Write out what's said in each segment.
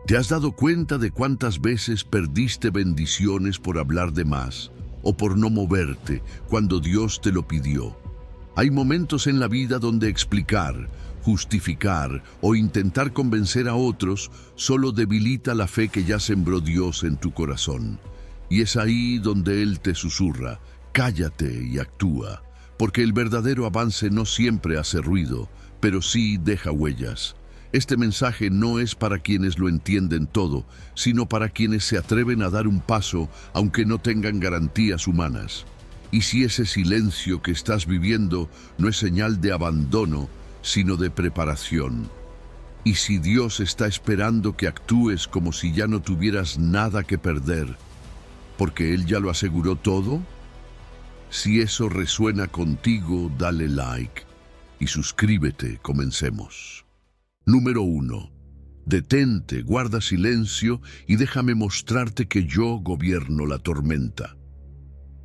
¿Te has dado cuenta de cuántas veces perdiste bendiciones por hablar de más o por no moverte cuando Dios te lo pidió? Hay momentos en la vida donde explicar, justificar o intentar convencer a otros solo debilita la fe que ya sembró Dios en tu corazón. Y es ahí donde Él te susurra: cállate y actúa, porque el verdadero avance no siempre hace ruido, pero sí deja huellas. Este mensaje no es para quienes lo entienden todo, sino para quienes se atreven a dar un paso aunque no tengan garantías humanas. Y si ese silencio que estás viviendo no es señal de abandono, sino de preparación. Y si Dios está esperando que actúes como si ya no tuvieras nada que perder, porque Él ya lo aseguró todo. Si eso resuena contigo, dale like y suscríbete. Comencemos. Número 1. Detente, guarda silencio y déjame mostrarte que yo gobierno la tormenta.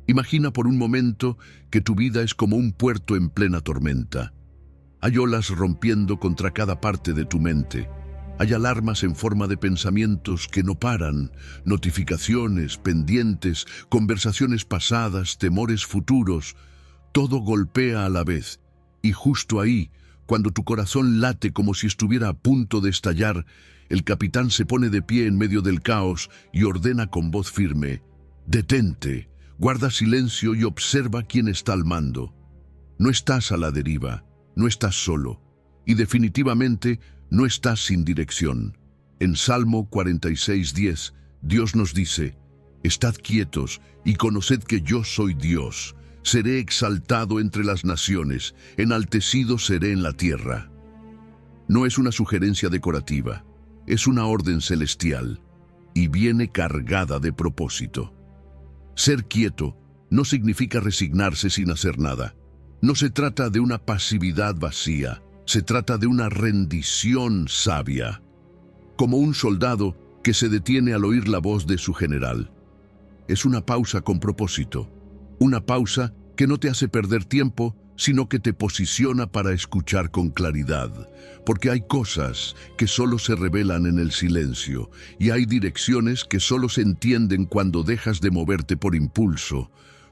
Imagina por un momento que tu vida es como un puerto en plena tormenta. Hay olas rompiendo contra cada parte de tu mente. Hay alarmas en forma de pensamientos que no paran, notificaciones, pendientes, conversaciones pasadas, temores futuros. Todo golpea a la vez. Y justo ahí, cuando tu corazón late como si estuviera a punto de estallar, el capitán se pone de pie en medio del caos y ordena con voz firme: detente, guarda silencio y observa quién está al mando. No estás a la deriva, no estás solo, y definitivamente no estás sin dirección. En Salmo 46:10, Dios nos dice: estad quietos y conoced que yo soy Dios. Seré exaltado entre las naciones, enaltecido seré en la tierra. No es una sugerencia decorativa, es una orden celestial, y viene cargada de propósito. Ser quieto no significa resignarse sin hacer nada. No se trata de una pasividad vacía, se trata de una rendición sabia, como un soldado que se detiene al oír la voz de su general. Es una pausa con propósito, una pausa que no te hace perder tiempo, sino que te posiciona para escuchar con claridad, porque hay cosas que solo se revelan en el silencio, y hay direcciones que solo se entienden cuando dejas de moverte por impulso.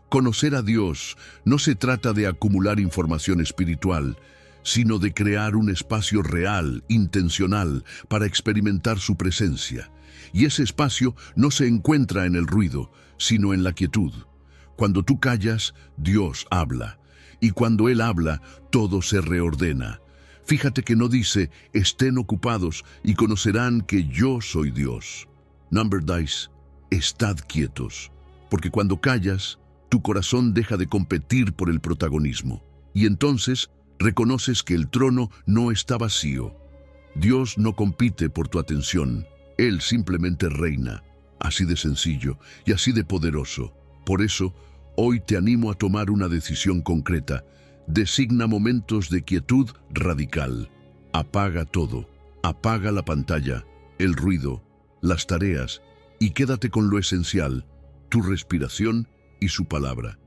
Conocer a Dios no se trata de acumular información espiritual, sino de crear un espacio real, intencional, para experimentar su presencia. Y ese espacio no se encuentra en el ruido, sino en la quietud. Cuando tú callas, Dios habla. Y cuando Él habla, todo se reordena. Fíjate que no dice: estén ocupados y conocerán que yo soy Dios. Number dice: estad quietos. Porque cuando callas, tu corazón deja de competir por el protagonismo. Y entonces reconoces que el trono no está vacío. Dios no compite por tu atención. Él simplemente reina. Así de sencillo y así de poderoso. Por eso, hoy te animo a tomar una decisión concreta. Designa momentos de quietud radical. Apaga todo. Apaga la pantalla, el ruido, las tareas, y quédate con lo esencial: tu respiración y su palabra.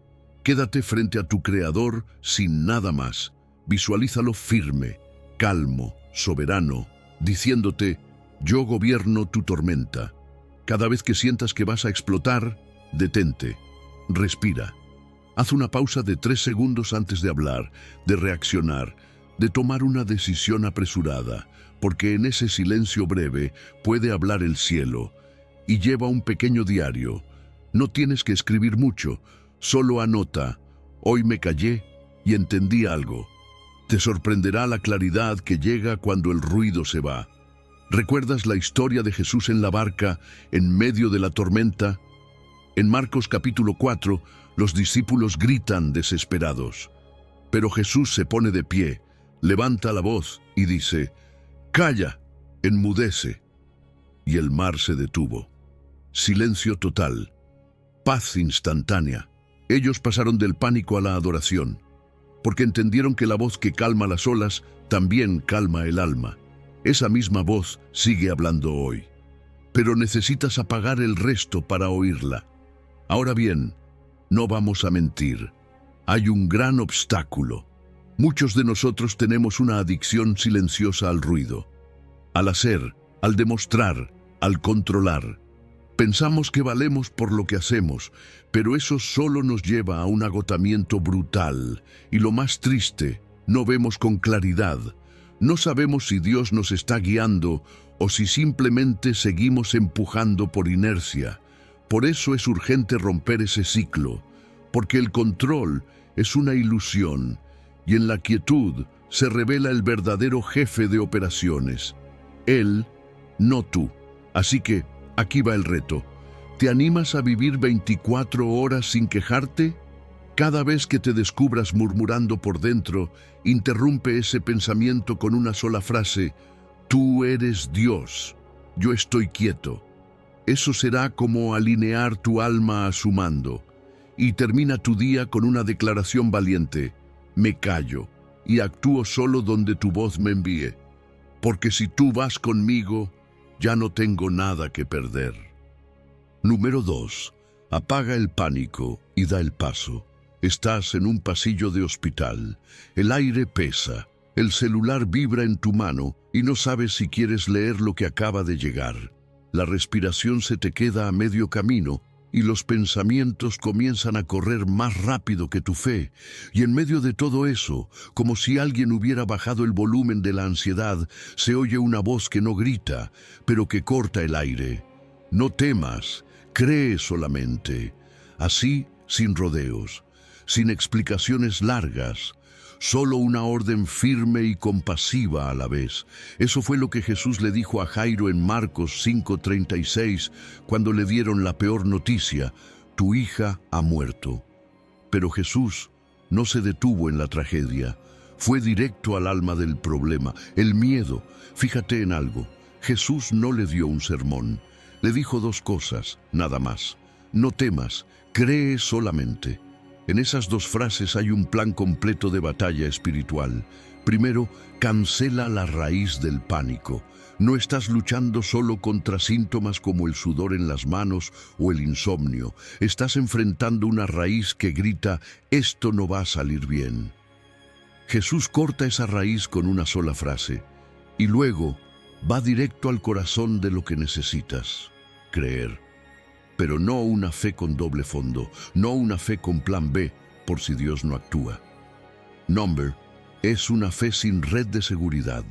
Quédate frente a tu Creador sin nada más. Visualízalo firme, calmo, soberano, diciéndote: yo gobierno tu tormenta. Cada vez que sientas que vas a explotar, detente. Respira. Haz una pausa de 3 segundos antes de hablar, de reaccionar, de tomar una decisión apresurada, porque en ese silencio breve puede hablar el cielo. Y lleva un pequeño diario. No tienes que escribir mucho, solo anota: hoy me callé y entendí algo. Te sorprenderá la claridad que llega cuando el ruido se va. ¿Recuerdas la historia de Jesús en la barca, en medio de la tormenta? En Marcos capítulo 4, los discípulos gritan desesperados. Pero Jesús se pone de pie, levanta la voz y dice: calla, enmudece. Y el mar se detuvo. Silencio total. Paz instantánea. Ellos pasaron del pánico a la adoración, porque entendieron que la voz que calma las olas también calma el alma. Esa misma voz sigue hablando hoy, pero necesitas apagar el resto para oírla. Ahora bien, no vamos a mentir. Hay un gran obstáculo. Muchos de nosotros tenemos una adicción silenciosa al ruido, al hacer, al demostrar, al controlar. Pensamos que valemos por lo que hacemos, pero eso solo nos lleva a un agotamiento brutal. Y lo más triste, no vemos con claridad. No sabemos si Dios nos está guiando o si simplemente seguimos empujando por inercia. Por eso es urgente romper ese ciclo, porque el control es una ilusión y en la quietud se revela el verdadero jefe de operaciones. Él, no tú. Así que, aquí va el reto. ¿Te animas a vivir 24 horas sin quejarte? Cada vez que te descubras murmurando por dentro, interrumpe ese pensamiento con una sola frase: tú eres Dios, yo estoy quieto. Eso será como alinear tu alma a su mando. Y termina tu día con una declaración valiente: me callo y actúo solo donde tu voz me envíe. Porque si tú vas conmigo, ya no tengo nada que perder. Número 2. Apaga el pánico y da el paso. Estás en un pasillo de hospital. El aire pesa. El celular vibra en tu mano y no sabes si quieres leer lo que acaba de llegar. La respiración se te queda a medio camino y los pensamientos comienzan a correr más rápido que tu fe. Y en medio de todo eso, como si alguien hubiera bajado el volumen de la ansiedad, se oye una voz que no grita, pero que corta el aire. No temas, cree solamente. Así, sin rodeos, sin explicaciones largas, solo una orden firme y compasiva a la vez. Eso fue lo que Jesús le dijo a Jairo en Marcos 5:36, cuando le dieron la peor noticia: tu hija ha muerto. Pero Jesús no se detuvo en la tragedia, fue directo al alma del problema, el miedo. Fíjate en algo, Jesús no le dio un sermón, le dijo dos cosas, nada más: no temas, cree solamente. En esas dos frases hay un plan completo de batalla espiritual. Primero, cancela la raíz del pánico. No estás luchando solo contra síntomas como el sudor en las manos o el insomnio. Estás enfrentando una raíz que grita: esto no va a salir bien. Jesús corta esa raíz con una sola frase y luego va directo al corazón de lo que necesitas: creer. Pero no una fe con doble fondo, no una fe con plan B por si Dios no actúa. Number es una fe sin red de seguridad,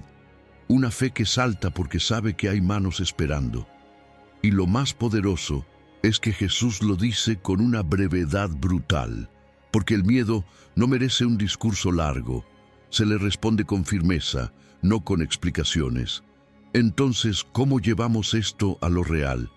una fe que salta porque sabe que hay manos esperando. Y lo más poderoso es que Jesús lo dice con una brevedad brutal, porque el miedo no merece un discurso largo, se le responde con firmeza, no con explicaciones. Entonces, ¿cómo llevamos esto a lo real?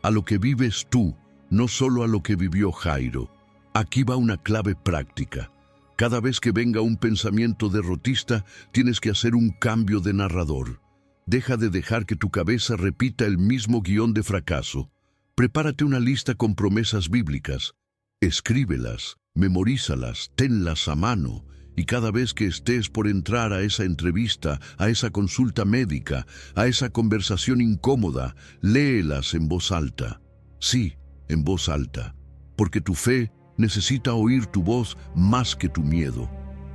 A lo que vives tú, no solo a lo que vivió Jairo. Aquí va una clave práctica. Cada vez que venga un pensamiento derrotista, tienes que hacer un cambio de narrador. Deja de dejar que tu cabeza repita el mismo guión de fracaso. Prepárate una lista con promesas bíblicas. Escríbelas, memorízalas, tenlas a mano. Y cada vez que estés por entrar a esa entrevista, a esa consulta médica, a esa conversación incómoda, léelas en voz alta. Sí, en voz alta, porque tu fe necesita oír tu voz más que tu miedo.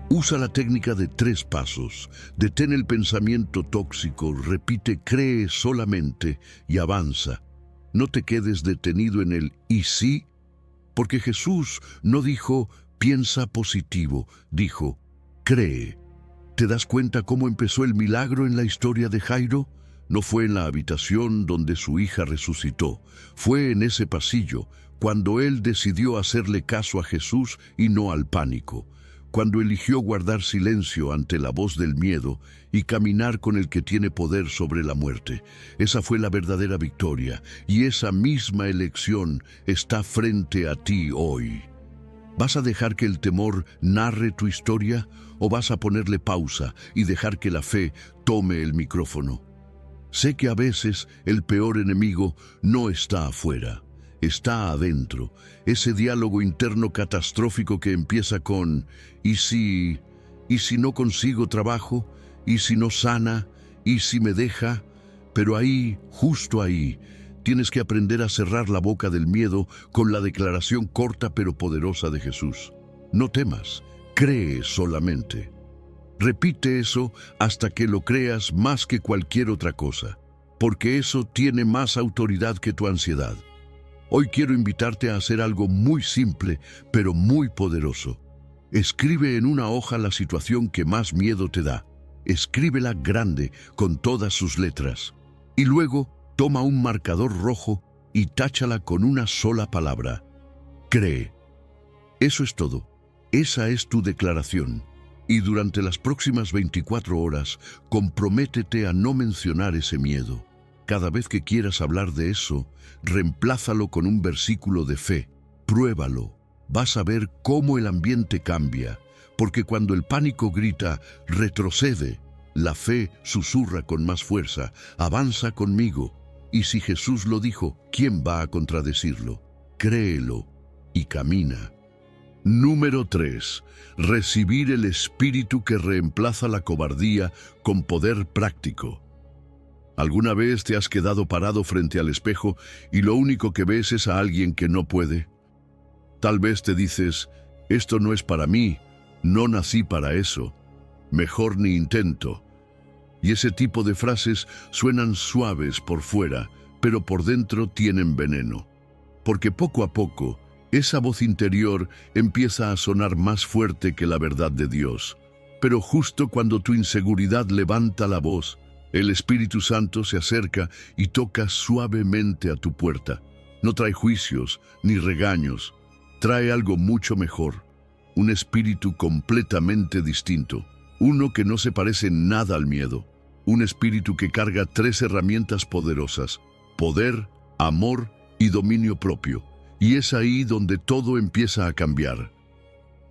Usa la técnica de 3 pasos. Detén el pensamiento tóxico, repite cree solamente y avanza. No te quedes detenido en el ¿y sí? Porque Jesús no dijo piensa positivo, dijo cree. ¿Te das cuenta cómo empezó el milagro en la historia de Jairo? No fue en la habitación donde su hija resucitó, fue en ese pasillo, cuando él decidió hacerle caso a Jesús y no al pánico, cuando eligió guardar silencio ante la voz del miedo y caminar con el que tiene poder sobre la muerte. Esa fue la verdadera victoria, y esa misma elección está frente a ti hoy. ¿Vas a dejar que el temor narre tu historia o vas a ponerle pausa y dejar que la fe tome el micrófono? Sé que a veces el peor enemigo no está afuera, está adentro. Ese diálogo interno catastrófico que empieza con ¿y si no consigo trabajo? ¿Y si no sana? ¿Y si me deja? Pero ahí, justo ahí, tienes que aprender a cerrar la boca del miedo con la declaración corta pero poderosa de Jesús. No temas, cree solamente. Repite eso hasta que lo creas más que cualquier otra cosa. porque eso tiene más autoridad que tu ansiedad. Hoy quiero invitarte a hacer algo muy simple, pero muy poderoso. Escribe en una hoja la situación que más miedo te da. Escríbela grande, con todas sus letras. Y luego, toma un marcador rojo y táchala con una sola palabra: cree. Eso es todo. Esa es tu declaración. Y durante las próximas 24 horas, comprométete a no mencionar ese miedo. Cada vez que quieras hablar de eso, reemplázalo con un versículo de fe. Pruébalo. Vas a ver cómo el ambiente cambia, porque cuando el pánico grita, retrocede, la fe susurra con más fuerza, avanza conmigo. Y si Jesús lo dijo, ¿quién va a contradecirlo? Créelo y camina. Número 3. Recibir el espíritu que reemplaza la cobardía con poder práctico. ¿Alguna vez te has quedado parado frente al espejo y lo único que ves es a alguien que no puede? Tal vez te dices, esto no es para mí, no nací para eso, mejor ni intento. Y ese tipo de frases suenan suaves por fuera, pero por dentro tienen veneno. Porque poco a poco, esa voz interior empieza a sonar más fuerte que la verdad de Dios. Pero justo cuando tu inseguridad levanta la voz, el Espíritu Santo se acerca y toca suavemente a tu puerta. No trae juicios ni regaños, trae algo mucho mejor, un espíritu completamente distinto, uno que no se parece en nada al miedo, un espíritu que carga 3 herramientas poderosas: poder, amor y dominio propio. Y es ahí donde todo empieza a cambiar.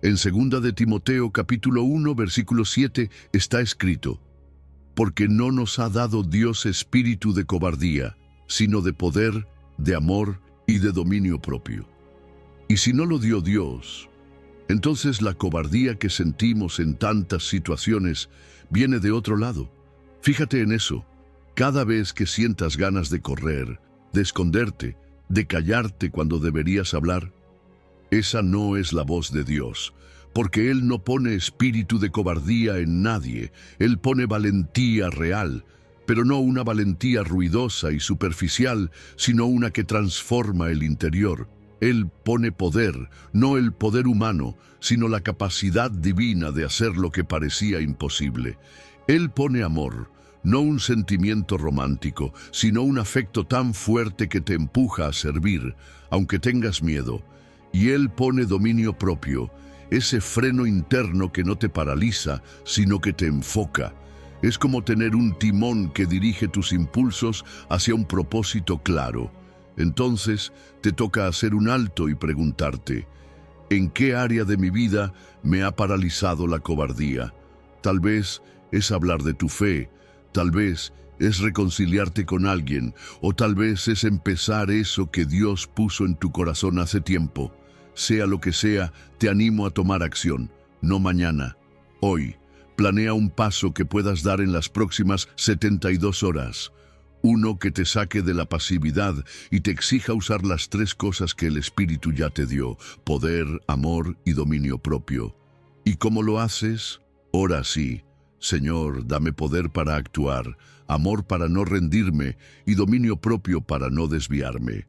En 2 de Timoteo capítulo 1 versículo 7 está escrito: porque no nos ha dado Dios espíritu de cobardía, sino de poder, de amor y de dominio propio. Y si no lo dio Dios, entonces la cobardía que sentimos en tantas situaciones viene de otro lado. Fíjate en eso. Cada vez que sientas ganas de correr, de esconderte, de callarte cuando deberías hablar, esa no es la voz de Dios, porque Él no pone espíritu de cobardía en nadie. Él pone valentía real, pero no una valentía ruidosa y superficial, sino una que transforma el interior. Él pone poder, no el poder humano, sino la capacidad divina de hacer lo que parecía imposible. Él pone amor, no un sentimiento romántico, sino un afecto tan fuerte que te empuja a servir, aunque tengas miedo. Y Él pone dominio propio, ese freno interno que no te paraliza, sino que te enfoca. Es como tener un timón que dirige tus impulsos hacia un propósito claro. Entonces, te toca hacer un alto y preguntarte, ¿en qué área de mi vida me ha paralizado la cobardía? Tal vez es hablar de tu fe, tal vez es reconciliarte con alguien, o tal vez es empezar eso que Dios puso en tu corazón hace tiempo. Sea lo que sea, te animo a tomar acción, no mañana, hoy. Planea un paso que puedas dar en las próximas 72 horas. Uno que te saque de la pasividad y te exija usar las 3 cosas que el Espíritu ya te dio: poder, amor y dominio propio. ¿Y cómo lo haces? Ora así: Señor, dame poder para actuar, amor para no rendirme y dominio propio para no desviarme.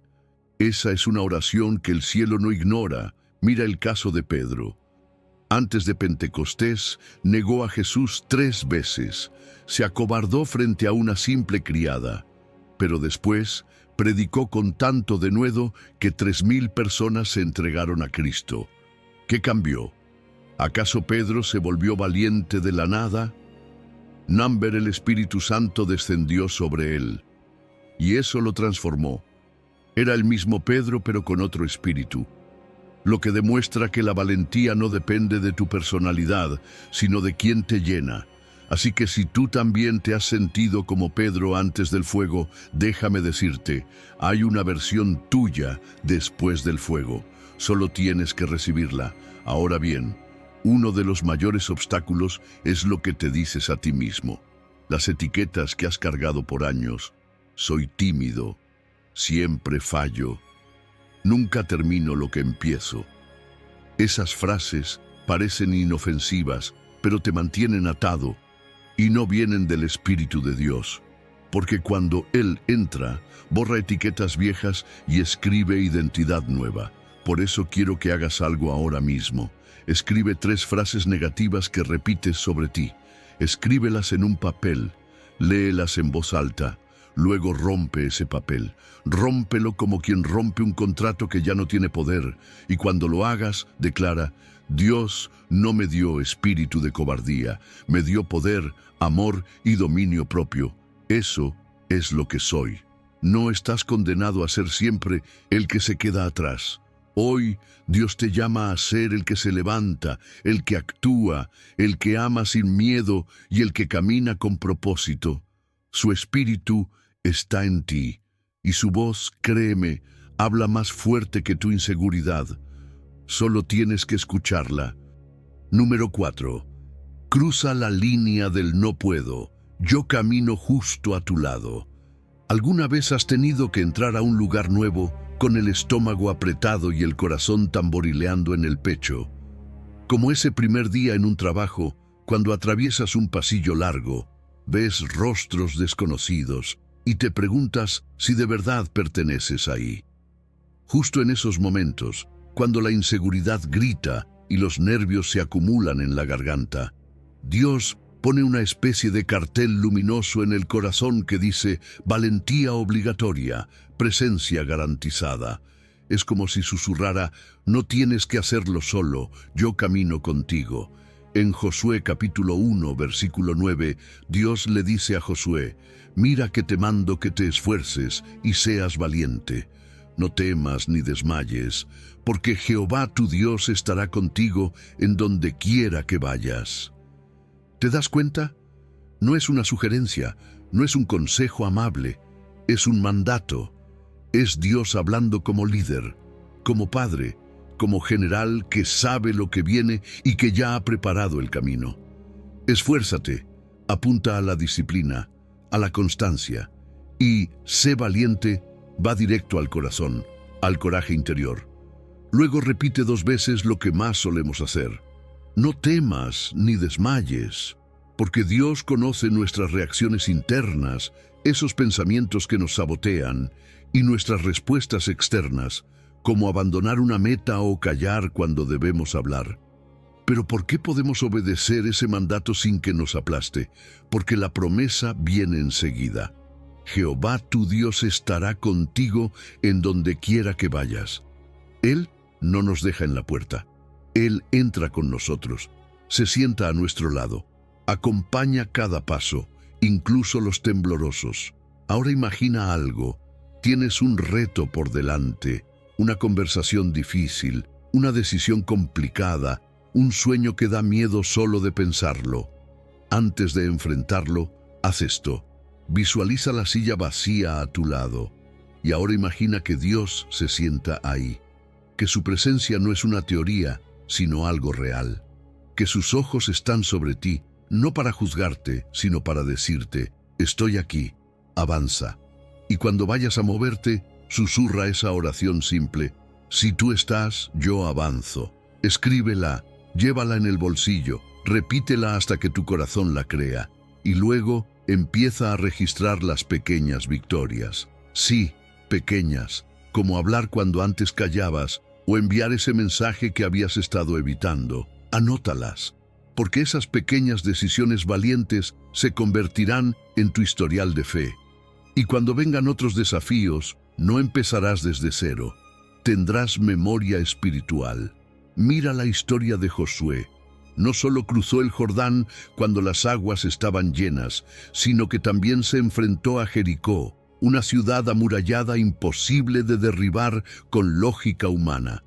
Esa es una oración que el cielo no ignora. Mira el caso de Pedro. Antes de Pentecostés, negó a Jesús 3 veces. Se acobardó frente a una simple criada. Pero después, predicó con tanto denuedo que 3000 personas se entregaron a Cristo. ¿Qué cambió? ¿Acaso Pedro se volvió valiente de la nada? Namber, el Espíritu Santo descendió sobre él, y eso lo transformó. Era el mismo Pedro, pero con otro espíritu. Lo que demuestra que la valentía no depende de tu personalidad, sino de quién te llena. Así que si tú también te has sentido como Pedro antes del fuego, déjame decirte, hay una versión tuya después del fuego. Solo tienes que recibirla. Ahora bien, uno de los mayores obstáculos es lo que te dices a ti mismo. Las etiquetas que has cargado por años. Soy tímido. Siempre fallo. Nunca termino lo que empiezo. Esas frases parecen inofensivas, pero te mantienen atado y no vienen del Espíritu de Dios. porque cuando Él entra, borra etiquetas viejas y escribe identidad nueva. Por eso quiero que hagas algo ahora mismo. Escribe 3 frases negativas que repites sobre ti. Escríbelas en un papel, léelas en voz alta. Luego rompe ese papel. Rómpelo como quien rompe un contrato que ya no tiene poder. Y cuando lo hagas, declara: Dios no me dio espíritu de cobardía, me dio poder, amor y dominio propio. Eso es lo que soy. No estás condenado a ser siempre el que se queda atrás. Hoy Dios te llama a ser el que se levanta, el que actúa, el que ama sin miedo y el que camina con propósito. Su espíritu está en ti, y su voz, créeme, habla más fuerte que tu inseguridad. Solo tienes que escucharla. Número 4. Cruza la línea del no puedo. Yo camino justo a tu lado. ¿Alguna vez has tenido que entrar a un lugar nuevo con el estómago apretado y el corazón tamborileando en el pecho? Como ese primer día en un trabajo, cuando atraviesas un pasillo largo, ves rostros desconocidos y te preguntas si de verdad perteneces ahí. Justo en esos momentos, cuando la inseguridad grita y los nervios se acumulan en la garganta, Dios pone una especie de cartel luminoso en el corazón que dice: valentía obligatoria, presencia garantizada. Es como si susurrara: no tienes que hacerlo solo, yo camino contigo. En Josué capítulo 1, versículo 9, Dios le dice a Josué: mira que te mando que te esfuerces y seas valiente. No temas ni desmayes, porque Jehová tu Dios estará contigo en donde quiera que vayas. ¿Te das cuenta? No es una sugerencia, no es un consejo amable, es un mandato. Es Dios hablando como líder, como padre, como general que sabe lo que viene y que ya ha preparado el camino. Esfuérzate, apunta a la disciplina, a la constancia, y sé valiente, va directo al corazón, al coraje interior. Luego repite 2 veces lo que más solemos hacer: no temas ni desmayes, porque Dios conoce nuestras reacciones internas, esos pensamientos que nos sabotean, y nuestras respuestas externas, como abandonar una meta o callar cuando debemos hablar. Pero ¿por qué podemos obedecer ese mandato sin que nos aplaste? Porque la promesa viene enseguida. Jehová tu Dios estará contigo en donde quiera que vayas. Él no nos deja en la puerta. Él entra con nosotros, se sienta a nuestro lado, acompaña cada paso, incluso los temblorosos. Ahora imagina algo. Tienes un reto por delante, una conversación difícil, una decisión complicada, un sueño que da miedo solo de pensarlo. Antes de enfrentarlo, haz esto. Visualiza la silla vacía a tu lado y ahora imagina que Dios se sienta ahí, que su presencia no es una teoría, sino algo real, que sus ojos están sobre ti, no para juzgarte, sino para decirte: estoy aquí, avanza. Y cuando vayas a moverte, susurra esa oración simple: si tú estás, yo avanzo. Escríbela, llévala en el bolsillo, repítela hasta que tu corazón la crea, y luego empieza a registrar las pequeñas victorias. Sí, pequeñas, como hablar cuando antes callabas o enviar ese mensaje que habías estado evitando. Anótalas, porque esas pequeñas decisiones valientes se convertirán en tu historial de fe. Y cuando vengan otros desafíos, no empezarás desde cero. Tendrás memoria espiritual. Mira la historia de Josué. No solo cruzó el Jordán cuando las aguas estaban llenas, sino que también se enfrentó a Jericó, una ciudad amurallada imposible de derribar con lógica humana.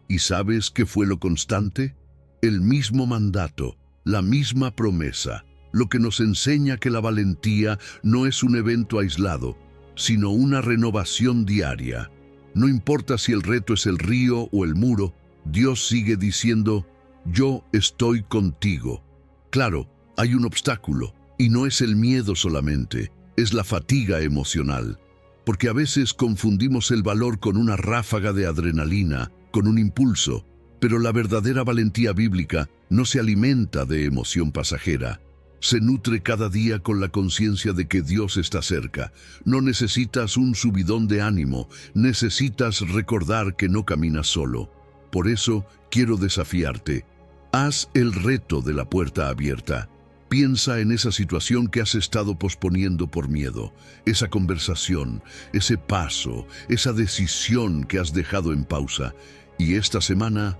¿Y sabes qué fue lo constante? El mismo mandato, la misma promesa, lo que nos enseña que la valentía no es un evento aislado, sino una renovación diaria. No importa si el reto es el río o el muro, Dios sigue diciendo: yo estoy contigo. Claro, hay un obstáculo, y no es el miedo solamente, es la fatiga emocional, porque a veces confundimos el valor con una ráfaga de adrenalina, con un impulso, pero la verdadera valentía bíblica no se alimenta de emoción pasajera, Se nutre cada día con la conciencia de que Dios está cerca. No necesitas un subidón de ánimo, necesitas recordar que no caminas solo. Por eso quiero desafiarte. Haz el reto de la puerta abierta. Piensa en esa situación que has estado posponiendo por miedo, esa conversación, ese paso, esa decisión que has dejado en pausa. Y esta semana,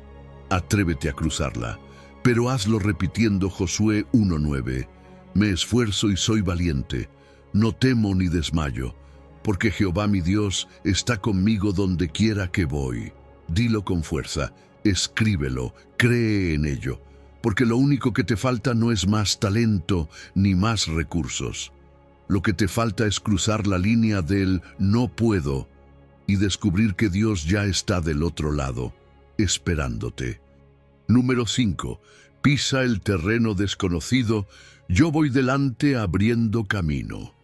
atrévete a cruzarla. Pero hazlo repitiendo Josué 1:9. Me esfuerzo y soy valiente, no temo ni desmayo, porque Jehová mi Dios está conmigo donde quiera que voy. Dilo con fuerza, escríbelo, cree en ello, porque lo único que te falta no es más talento ni más recursos. Lo que te falta es cruzar la línea del no puedo y descubrir que Dios ya está del otro lado, esperándote. Número 5. Pisa el terreno desconocido, yo voy delante abriendo camino.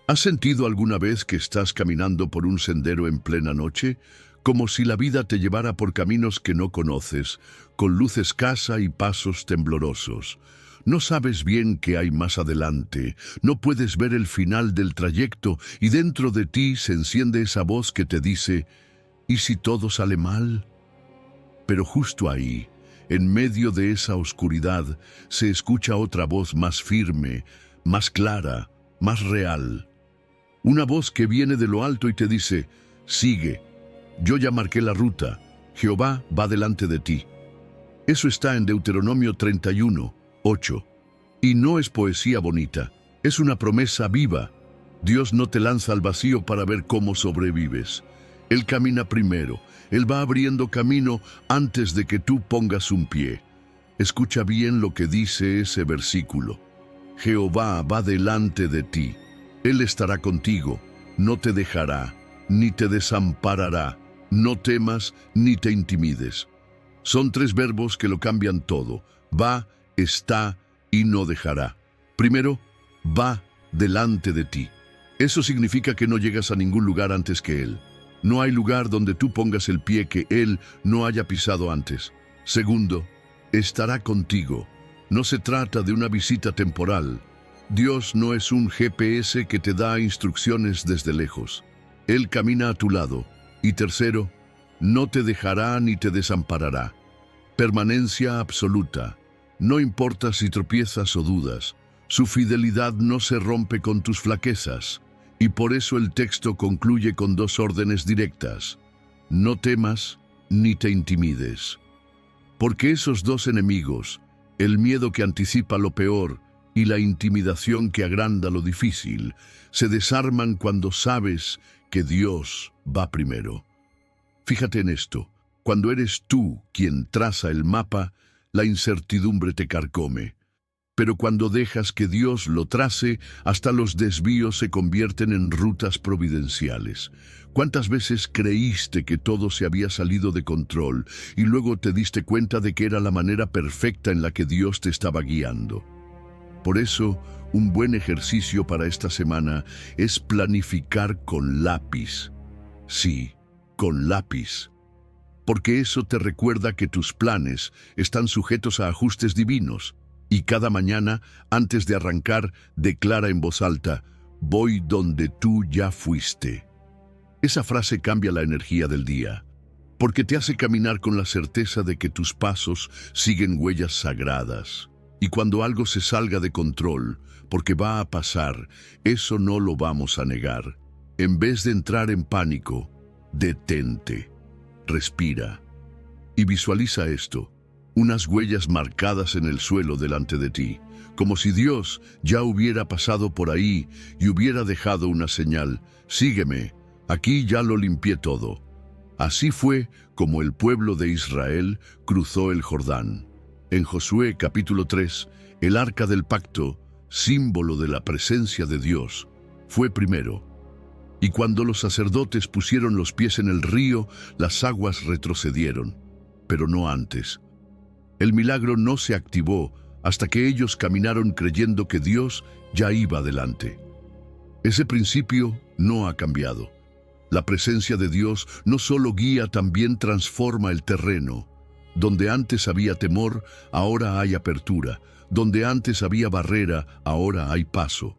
¿Has sentido alguna vez que estás caminando por un sendero en plena noche, como si la vida te llevara por caminos que no conoces, con luz escasa y pasos temblorosos? No sabes bien qué hay más adelante, no puedes ver el final del trayecto y dentro de ti se enciende esa voz que te dice, ¿y si todo sale mal? Pero justo ahí, en medio de esa oscuridad, se escucha otra voz más firme, más clara, más real. Una voz que viene de lo alto y te dice, sigue, yo ya marqué la ruta, Jehová va delante de ti. Eso está en Deuteronomio 31:8. Y no es poesía bonita, es una promesa viva. Dios no te lanza al vacío para ver cómo sobrevives. Él camina primero. Él va abriendo camino antes de que tú pongas un pie. Escucha bien lo que dice ese versículo. Jehová va delante de ti. Él estará contigo. No te dejará, ni te desamparará. No temas, ni te intimides. Son 3 verbos que lo cambian todo. Va, está y no dejará. Primero, va delante de ti. Eso significa que no llegas a ningún lugar antes que Él. No hay lugar donde tú pongas el pie que Él no haya pisado antes. Segundo, estará contigo. No se trata de una visita temporal. Dios no es un GPS que te da instrucciones desde lejos. Él camina a tu lado. Y tercero, no te dejará ni te desamparará. Permanencia absoluta. No importa si tropiezas o dudas. Su fidelidad no se rompe con tus flaquezas. Y por eso el texto concluye con 2 órdenes directas. No temas ni te intimides. Porque esos 2 enemigos, el miedo que anticipa lo peor y la intimidación que agranda lo difícil, se desarman cuando sabes que Dios va primero. Fíjate en esto, cuando eres tú quien traza el mapa, la incertidumbre te carcome. Pero cuando dejas que Dios lo trace, hasta los desvíos se convierten en rutas providenciales. ¿Cuántas veces creíste que todo se había salido de control y luego te diste cuenta de que era la manera perfecta en la que Dios te estaba guiando? Por eso, un buen ejercicio para esta semana es planificar con lápiz. Sí, con lápiz. Porque eso te recuerda que tus planes están sujetos a ajustes divinos. Y cada mañana, antes de arrancar, declara en voz alta, voy donde tú ya fuiste. Esa frase cambia la energía del día, porque te hace caminar con la certeza de que tus pasos siguen huellas sagradas. Y cuando algo se salga de control, porque va a pasar, eso no lo vamos a negar. En vez de entrar en pánico, detente, respira y visualiza esto. Unas huellas marcadas en el suelo delante de ti, como si Dios ya hubiera pasado por ahí y hubiera dejado una señal. Sígueme, aquí ya lo limpié todo. Así fue como el pueblo de Israel cruzó el Jordán. En Josué capítulo 3, el arca del pacto, símbolo de la presencia de Dios, fue primero. Y cuando los sacerdotes pusieron los pies en el río, las aguas retrocedieron, pero no antes. El milagro no se activó hasta que ellos caminaron creyendo que Dios ya iba adelante. Ese principio no ha cambiado. La presencia de Dios no solo guía, también transforma el terreno. Donde antes había temor, ahora hay apertura. Donde antes había barrera, ahora hay paso.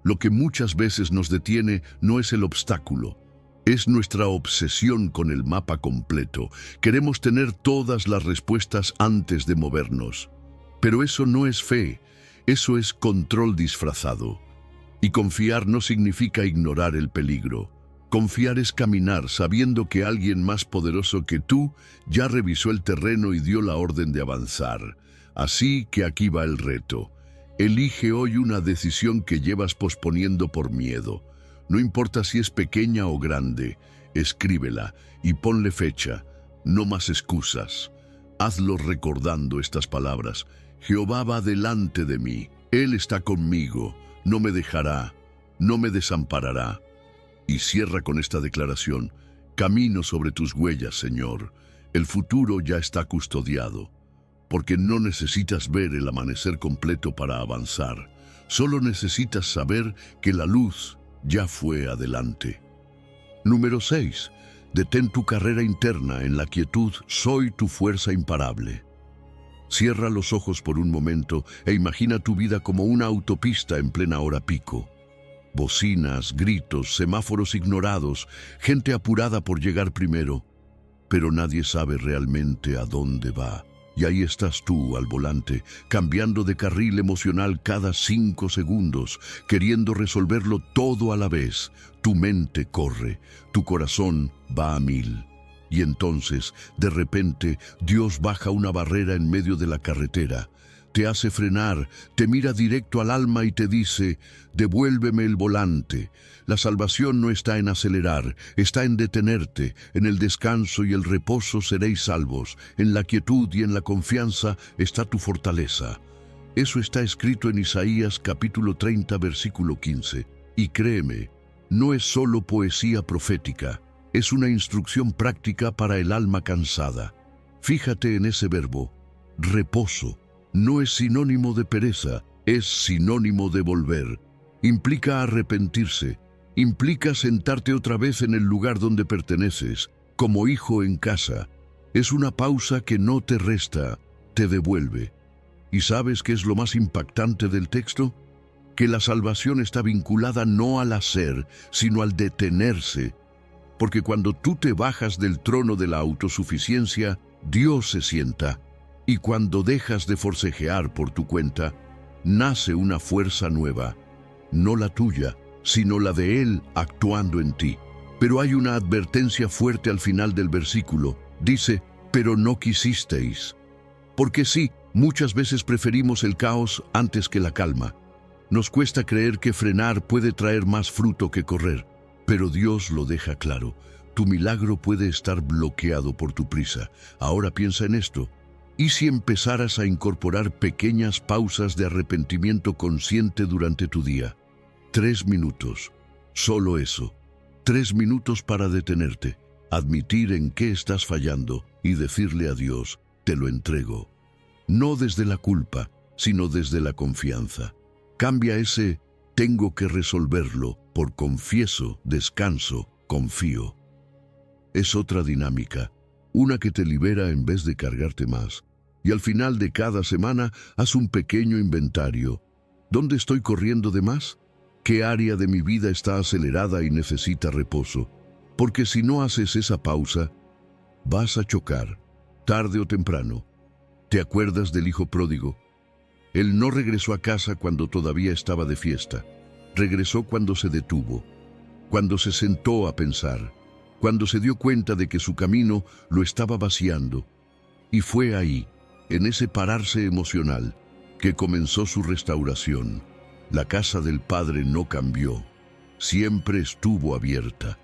Lo que muchas veces nos detiene no es el obstáculo, es nuestra obsesión con el mapa completo. Queremos tener todas las respuestas antes de movernos. Pero eso no es fe, eso es control disfrazado. Y confiar no significa ignorar el peligro. Confiar es caminar sabiendo que alguien más poderoso que tú ya revisó el terreno y dio la orden de avanzar. Así que aquí va el reto. Elige hoy una decisión que llevas posponiendo por miedo. No importa si es pequeña o grande, escríbela y ponle fecha. No más excusas. Hazlo recordando estas palabras. Jehová va delante de mí. Él está conmigo. No me dejará. No me desamparará. Y cierra con esta declaración. Camino sobre tus huellas, Señor. El futuro ya está custodiado. Porque no necesitas ver el amanecer completo para avanzar. Solo necesitas saber que la luz ya fue adelante. Número 6. Detén tu carrera interna en la quietud. Soy tu fuerza imparable. Cierra los ojos por un momento e imagina tu vida como una autopista en plena hora pico. Bocinas, gritos, semáforos ignorados, gente apurada por llegar primero. Pero nadie sabe realmente a dónde va. Y ahí estás tú al volante, cambiando de carril emocional cada 5 segundos, queriendo resolverlo todo a la vez. Tu mente corre, tu corazón va a 1000. Y entonces, de repente, Dios baja una barrera en medio de la carretera. Te hace frenar, te mira directo al alma y te dice, devuélveme el volante. La salvación no está en acelerar, está en detenerte. En el descanso y el reposo seréis salvos. En la quietud y en la confianza está tu fortaleza. Eso está escrito en Isaías capítulo 30, versículo 15. Y créeme, no es solo poesía profética, es una instrucción práctica para el alma cansada. Fíjate en ese verbo, reposo. No es sinónimo de pereza, es sinónimo de volver. Implica arrepentirse, implica sentarte otra vez en el lugar donde perteneces, como hijo en casa. Es una pausa que no te resta, te devuelve. ¿Y sabes qué es lo más impactante del texto? Que la salvación está vinculada no al hacer, sino al detenerse. Porque cuando tú te bajas del trono de la autosuficiencia, Dios se sienta. Y cuando dejas de forcejear por tu cuenta, nace una fuerza nueva, no la tuya, sino la de Él actuando en ti. Pero hay una advertencia fuerte al final del versículo. Dice, pero no quisisteis. Porque sí, muchas veces preferimos el caos antes que la calma. Nos cuesta creer que frenar puede traer más fruto que correr. Pero Dios lo deja claro. Tu milagro puede estar bloqueado por tu prisa. Ahora piensa en esto. ¿Y si empezaras a incorporar pequeñas pausas de arrepentimiento consciente durante tu día? 3 minutos, solo eso. 3 minutos para detenerte, admitir en qué estás fallando y decirle a Dios, te lo entrego. No desde la culpa, sino desde la confianza. Cambia ese tengo que resolverlo por confieso, descanso, confío. Es otra dinámica. Una que te libera en vez de cargarte más. Y al final de cada semana, haz un pequeño inventario. ¿Dónde estoy corriendo de más? ¿Qué área de mi vida está acelerada y necesita reposo? Porque si no haces esa pausa, vas a chocar, tarde o temprano. ¿Te acuerdas del hijo pródigo? Él no regresó a casa cuando todavía estaba de fiesta. Regresó cuando se detuvo, cuando se sentó a pensar, cuando se dio cuenta de que su camino lo estaba vaciando. Y fue ahí, en ese pararse emocional, que comenzó su restauración. La casa del Padre no cambió, siempre estuvo abierta.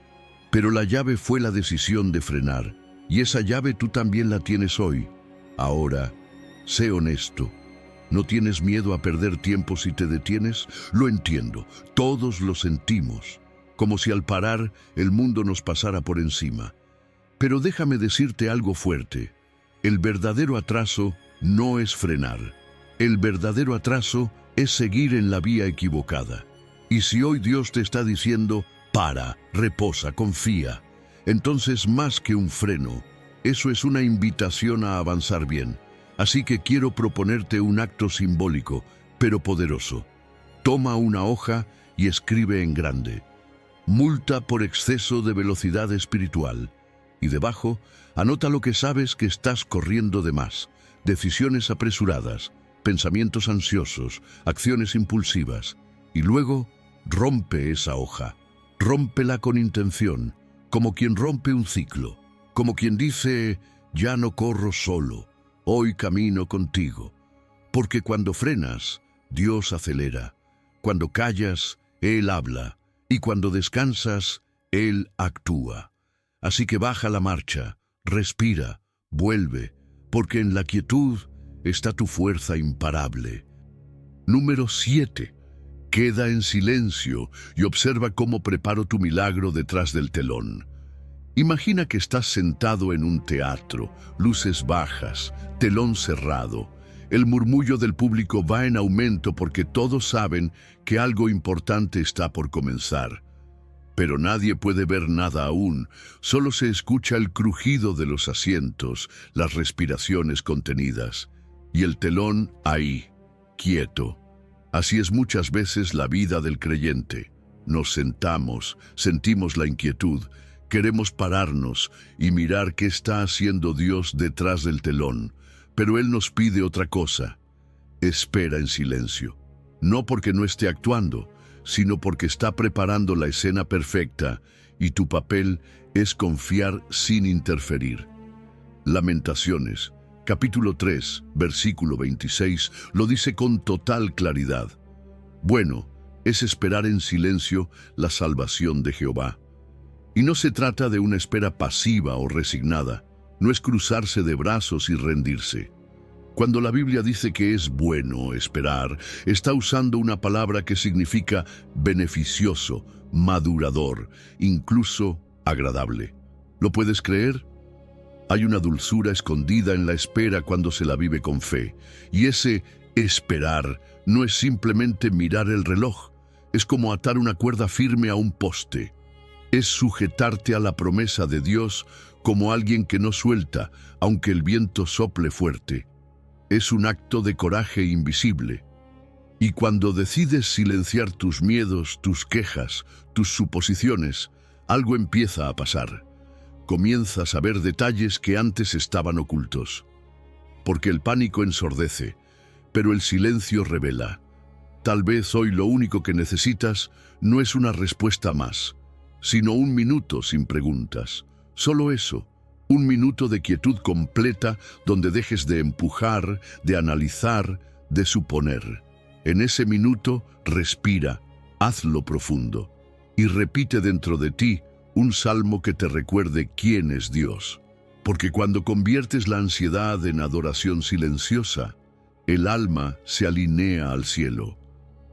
Pero la llave fue la decisión de frenar, y esa llave tú también la tienes hoy. Ahora, sé honesto. ¿No tienes miedo a perder tiempo si te detienes? Lo entiendo, todos lo sentimos. Como si al parar el mundo nos pasara por encima. Pero déjame decirte algo fuerte. El verdadero atraso no es frenar. El verdadero atraso es seguir en la vía equivocada. Y si hoy Dios te está diciendo, para, reposa, confía, entonces más que un freno, Eso es una invitación a avanzar bien. Así que quiero proponerte un acto simbólico, pero poderoso. Toma una hoja y escribe en grande: multa por exceso de velocidad espiritual. Y debajo, anota lo que sabes que estás corriendo de más: decisiones apresuradas, pensamientos ansiosos, acciones impulsivas. Y luego, rompe esa hoja. Rómpela con intención, como quien rompe un ciclo, como quien dice: ya no corro solo, hoy camino contigo. Porque cuando frenas, Dios acelera. Cuando callas, Él habla. Y cuando descansas, Él actúa. Así que baja la marcha, respira, vuelve, porque en la quietud está tu fuerza imparable. Número 7. Queda en silencio y observa cómo preparo tu milagro detrás del telón. Imagina que estás sentado en un teatro, luces bajas, telón cerrado. El murmullo del público va en aumento porque todos saben que algo importante está por comenzar. Pero nadie puede ver nada aún, solo se escucha el crujido de los asientos, las respiraciones contenidas, y el telón ahí, quieto. Así es muchas veces la vida del creyente. Nos sentamos, sentimos la inquietud, queremos pararnos y mirar qué está haciendo Dios detrás del telón, pero Él nos pide otra cosa: espera en silencio. No porque no esté actuando, sino porque está preparando la escena perfecta y tu papel es confiar sin interferir. Lamentaciones, capítulo 3, versículo 26, lo dice con total claridad. Bueno, es esperar en silencio la salvación de Jehová. Y no se trata de una espera pasiva o resignada, no es cruzarse de brazos y rendirse. Cuando la Biblia dice que es bueno esperar, está usando una palabra que significa beneficioso, madurador, incluso agradable. ¿Lo puedes creer? Hay una dulzura escondida en la espera cuando se la vive con fe, y ese esperar no es simplemente mirar el reloj, es como atar una cuerda firme a un poste. Es sujetarte a la promesa de Dios como alguien que no suelta, aunque el viento sople fuerte. Es un acto de coraje invisible. Y cuando decides silenciar tus miedos, tus quejas, tus suposiciones, algo empieza a pasar. Comienzas a ver detalles que antes estaban ocultos. Porque el pánico ensordece, pero el silencio revela. Tal vez hoy lo único que necesitas no es una respuesta más, sino un minuto sin preguntas. Solo eso. Un minuto de quietud completa donde dejes de empujar, de analizar, de suponer. En ese minuto, respira, hazlo profundo y repite dentro de ti un salmo que te recuerde quién es Dios. Porque cuando conviertes la ansiedad en adoración silenciosa, el alma se alinea al cielo.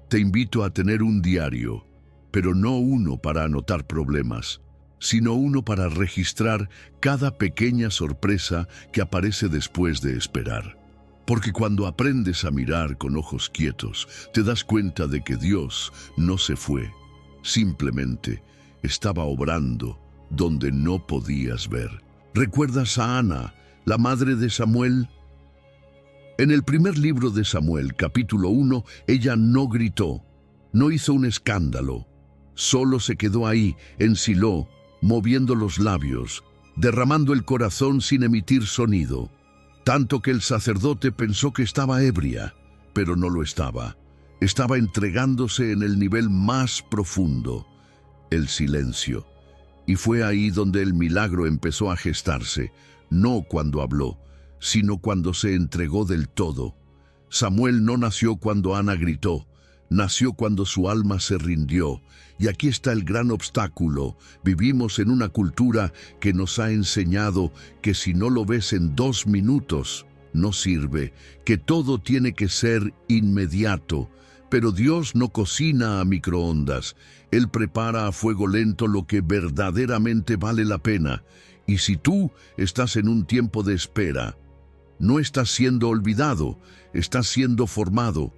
Te invito a tener un diario, pero no uno para anotar problemas, sino uno para registrar cada pequeña sorpresa que aparece después de esperar. Porque cuando aprendes a mirar con ojos quietos, te das cuenta de que Dios no se fue, simplemente estaba obrando donde no podías ver. ¿Recuerdas a Ana, la madre de Samuel? En el primer libro de Samuel, capítulo 1, ella no gritó, no hizo un escándalo, solo se quedó ahí, en Siló, moviendo los labios, derramando el corazón sin emitir sonido, tanto que el sacerdote pensó que estaba ebria, pero no lo estaba. Estaba entregándose en el nivel más profundo, el silencio. Y fue ahí donde el milagro empezó a gestarse, no cuando habló, sino cuando se entregó del todo. Samuel no nació cuando Ana gritó, nació cuando su alma se rindió. Y aquí está el gran obstáculo. Vivimos en una cultura que nos ha enseñado que si no lo ves en 2 minutos, no sirve, que todo tiene que ser inmediato. Pero Dios no cocina a microondas. Él prepara a fuego lento lo que verdaderamente vale la pena. Y si tú estás en un tiempo de espera, no estás siendo olvidado, estás siendo formado.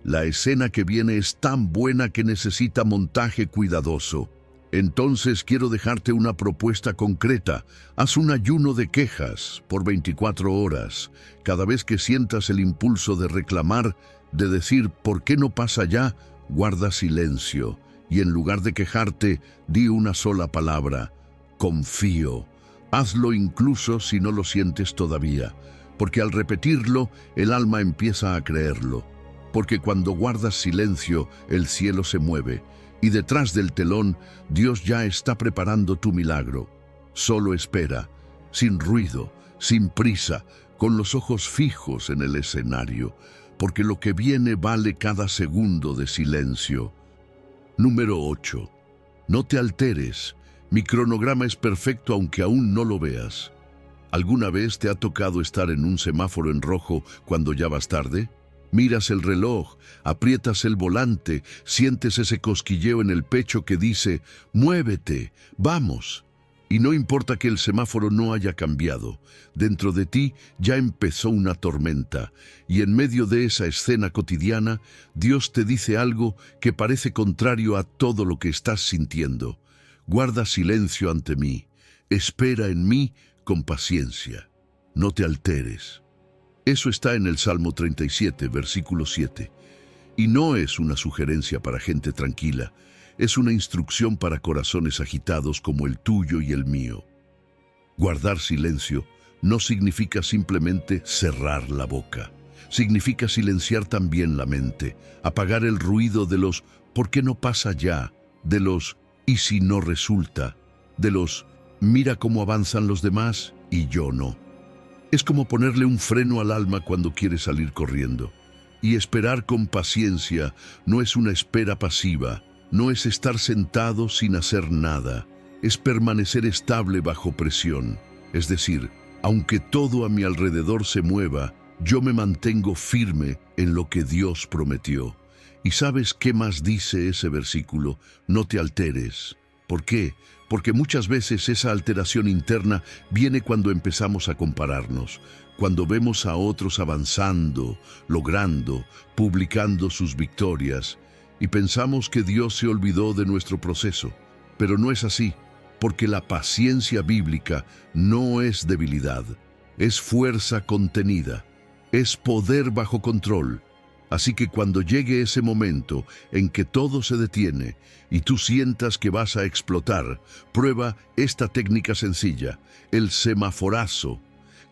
La escena que viene es tan buena que necesita montaje cuidadoso. Entonces quiero dejarte una propuesta concreta. Haz un ayuno de quejas por 24 horas. Cada vez que sientas el impulso de reclamar, de decir ¿por qué no pasa ya?, guarda silencio y en lugar de quejarte, di una sola palabra: confío. Hazlo incluso si no lo sientes todavía, porque al repetirlo, el alma empieza a creerlo. Porque cuando guardas silencio, el cielo se mueve, y detrás del telón, Dios ya está preparando tu milagro. Solo espera, sin ruido, sin prisa, con los ojos fijos en el escenario, porque lo que viene vale cada segundo de silencio. Número 8. No te alteres. Mi cronograma es perfecto aunque aún no lo veas. ¿Alguna vez te ha tocado estar en un semáforo en rojo cuando ya vas tarde? Miras el reloj, aprietas el volante, sientes ese cosquilleo en el pecho que dice: «Muévete, vamos». Y no importa que el semáforo no haya cambiado, dentro de ti ya empezó una tormenta, y en medio de esa escena cotidiana, Dios te dice algo que parece contrario a todo lo que estás sintiendo. Guarda silencio ante mí, espera en mí con paciencia, no te alteres. Eso está en el Salmo 37, versículo 7. Y no es una sugerencia para gente tranquila, es una instrucción para corazones agitados como el tuyo y el mío. Guardar silencio no significa simplemente cerrar la boca. Significa silenciar también la mente, apagar el ruido de los «¿por qué no pasa ya?», de los «¿y si no resulta?», de los «mira cómo avanzan los demás y yo no». Es como ponerle un freno al alma cuando quiere salir corriendo. Y esperar con paciencia no es una espera pasiva, no es estar sentado sin hacer nada, es permanecer estable bajo presión. Es decir, aunque todo a mi alrededor se mueva, yo me mantengo firme en lo que Dios prometió. ¿Y sabes qué más dice ese versículo? No te alteres. ¿Por qué? Porque muchas veces esa alteración interna viene cuando empezamos a compararnos, cuando vemos a otros avanzando, logrando, publicando sus victorias, y pensamos que Dios se olvidó de nuestro proceso. Pero no es así, porque la paciencia bíblica no es debilidad, es fuerza contenida, es poder bajo control. Así que cuando llegue ese momento en que todo se detiene y tú sientas que vas a explotar, prueba esta técnica sencilla, el semaforazo.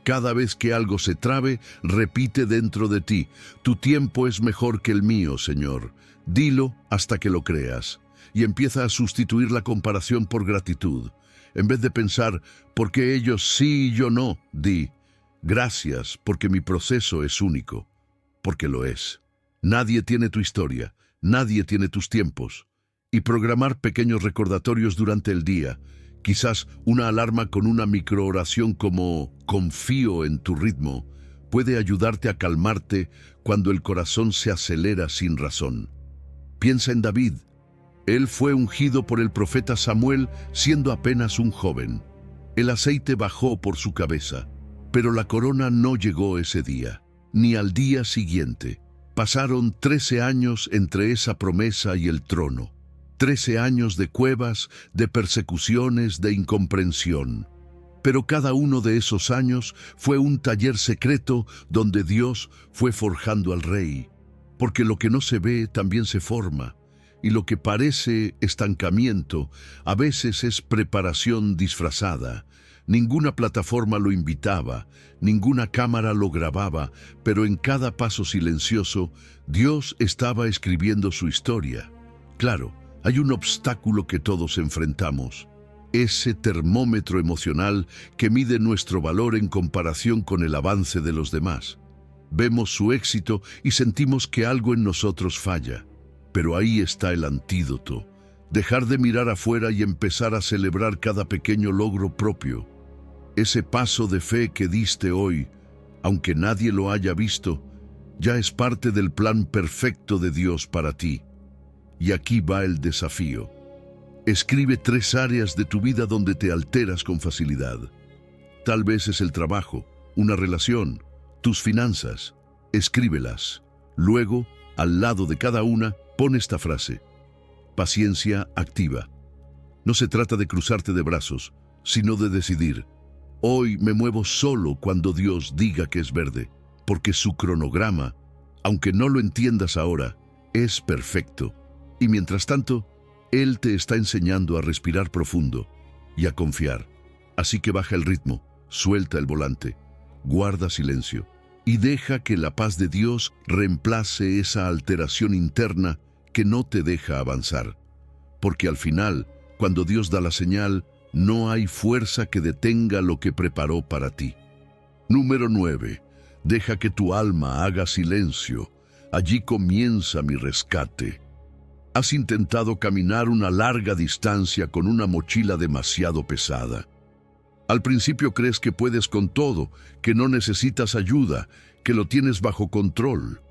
Cada vez que algo se trabe, repite dentro de ti: tu tiempo es mejor que el mío, Señor. Dilo hasta que lo creas. Y empieza a sustituir la comparación por gratitud. En vez de pensar, ¿por qué ellos sí y yo no?, di, gracias porque mi proceso es único, porque lo es. Nadie tiene tu historia, nadie tiene tus tiempos. Y programar pequeños recordatorios durante el día, quizás una alarma con una microoración como «confío en tu ritmo», puede ayudarte a calmarte cuando el corazón se acelera sin razón. Piensa en David. Él fue ungido por el profeta Samuel siendo apenas un joven. El aceite bajó por su cabeza, pero la corona no llegó ese día, ni al día siguiente. Pasaron 13 años entre esa promesa y el trono. 13 años de cuevas, de persecuciones, de incomprensión. Pero cada uno de esos años fue un taller secreto donde Dios fue forjando al rey. Porque lo que no se ve también se forma, y lo que parece estancamiento a veces es preparación disfrazada. Ninguna plataforma lo invitaba, ninguna cámara lo grababa, pero en cada paso silencioso, Dios estaba escribiendo su historia. Claro, hay un obstáculo que todos enfrentamos, ese termómetro emocional que mide nuestro valor en comparación con el avance de los demás. Vemos su éxito y sentimos que algo en nosotros falla. Pero ahí está el antídoto: dejar de mirar afuera y empezar a celebrar cada pequeño logro propio. Ese paso de fe que diste hoy, aunque nadie lo haya visto, ya es parte del plan perfecto de Dios para ti. Y aquí va el desafío. Escribe 3 áreas de tu vida donde te alteras con facilidad. Tal vez es el trabajo, una relación, tus finanzas. Escríbelas. Luego, al lado de cada una, pon esta frase: paciencia activa. No se trata de cruzarte de brazos, sino de decidir: hoy me muevo solo cuando Dios diga que es verde, porque su cronograma, aunque no lo entiendas ahora, es perfecto. Y mientras tanto, Él te está enseñando a respirar profundo y a confiar. Así que baja el ritmo, suelta el volante, guarda silencio y deja que la paz de Dios reemplace esa alteración interna que no te deja avanzar. Porque al final, cuando Dios da la señal, no hay fuerza que detenga lo que preparó para ti. Número 9. Deja que tu alma haga silencio. Allí comienza mi rescate. Has intentado caminar una larga distancia con una mochila demasiado pesada. Al principio crees que puedes con todo, que no necesitas ayuda, que lo tienes bajo control.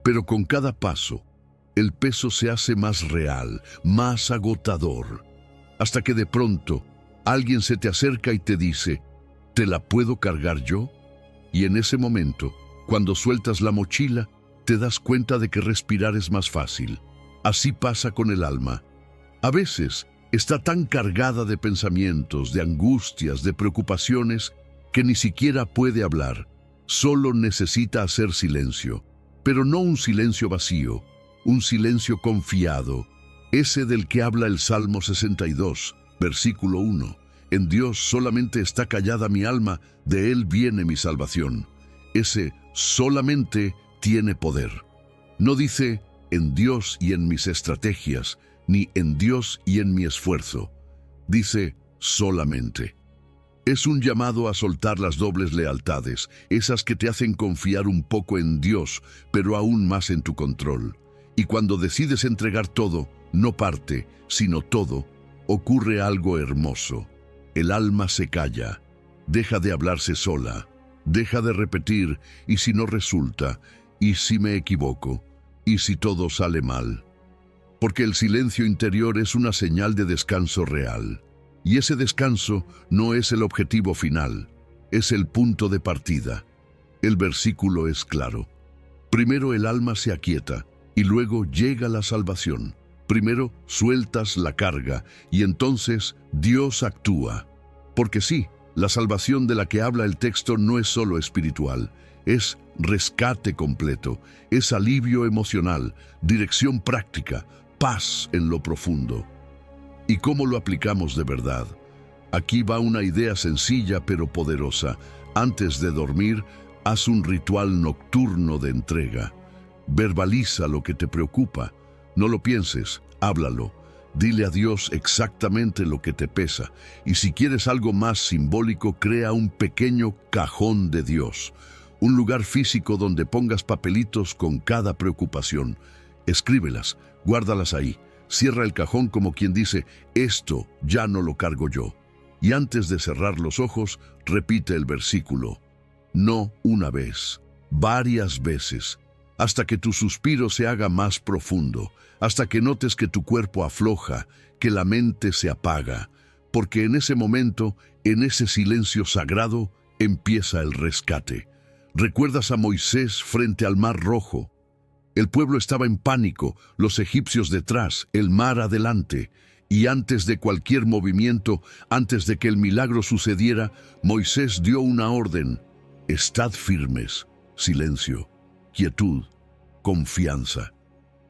Pero con cada paso, el peso se hace más real, más agotador, hasta que de pronto alguien se te acerca y te dice: ¿te la puedo cargar yo? Y en ese momento, cuando sueltas la mochila, te das cuenta de que respirar es más fácil. Así pasa con el alma. A veces está tan cargada de pensamientos, de angustias, de preocupaciones, que ni siquiera puede hablar. Solo necesita hacer silencio, pero no un silencio vacío, un silencio confiado, ese del que habla el Salmo 62, versículo 1. En Dios solamente está callada mi alma, de Él viene mi salvación. Ese solamente tiene poder. No dice en Dios y en mis estrategias, ni en Dios y en mi esfuerzo. Dice solamente. Es un llamado a soltar las dobles lealtades, esas que te hacen confiar un poco en Dios, pero aún más en tu control. Y cuando decides entregar todo, no parte, sino todo, ocurre algo hermoso. El alma se calla, deja de hablarse sola, deja de repetir: ¿y si no resulta? ¿Y si me equivoco? ¿Y si todo sale mal? Porque el silencio interior es una señal de descanso real. Y ese descanso no es el objetivo final, es el punto de partida. El versículo es claro. Primero el alma se aquieta y luego llega la salvación. Primero sueltas la carga y entonces Dios actúa. Porque sí, la salvación de la que habla el texto no es solo espiritual, es rescate completo, es alivio emocional, dirección práctica, paz en lo profundo. ¿Y cómo lo aplicamos de verdad? Aquí va una idea sencilla pero poderosa. Antes de dormir, haz un ritual nocturno de entrega. Verbaliza lo que te preocupa. No lo pienses, háblalo. Dile a Dios exactamente lo que te pesa. Y si quieres algo más simbólico, crea un pequeño cajón de Dios. Un lugar físico donde pongas papelitos con cada preocupación. Escríbelas, guárdalas ahí. Cierra el cajón como quien dice: esto ya no lo cargo yo. Y antes de cerrar los ojos, repite el versículo. No una vez, varias veces, hasta que tu suspiro se haga más profundo, hasta que notes que tu cuerpo afloja, que la mente se apaga, porque en ese momento, en ese silencio sagrado, empieza el rescate. ¿Recuerdas a Moisés frente al Mar Rojo? El pueblo estaba en pánico, los egipcios detrás, el mar adelante. Y antes de cualquier movimiento, antes de que el milagro sucediera, Moisés dio una orden: estad firmes, silencio, quietud, confianza.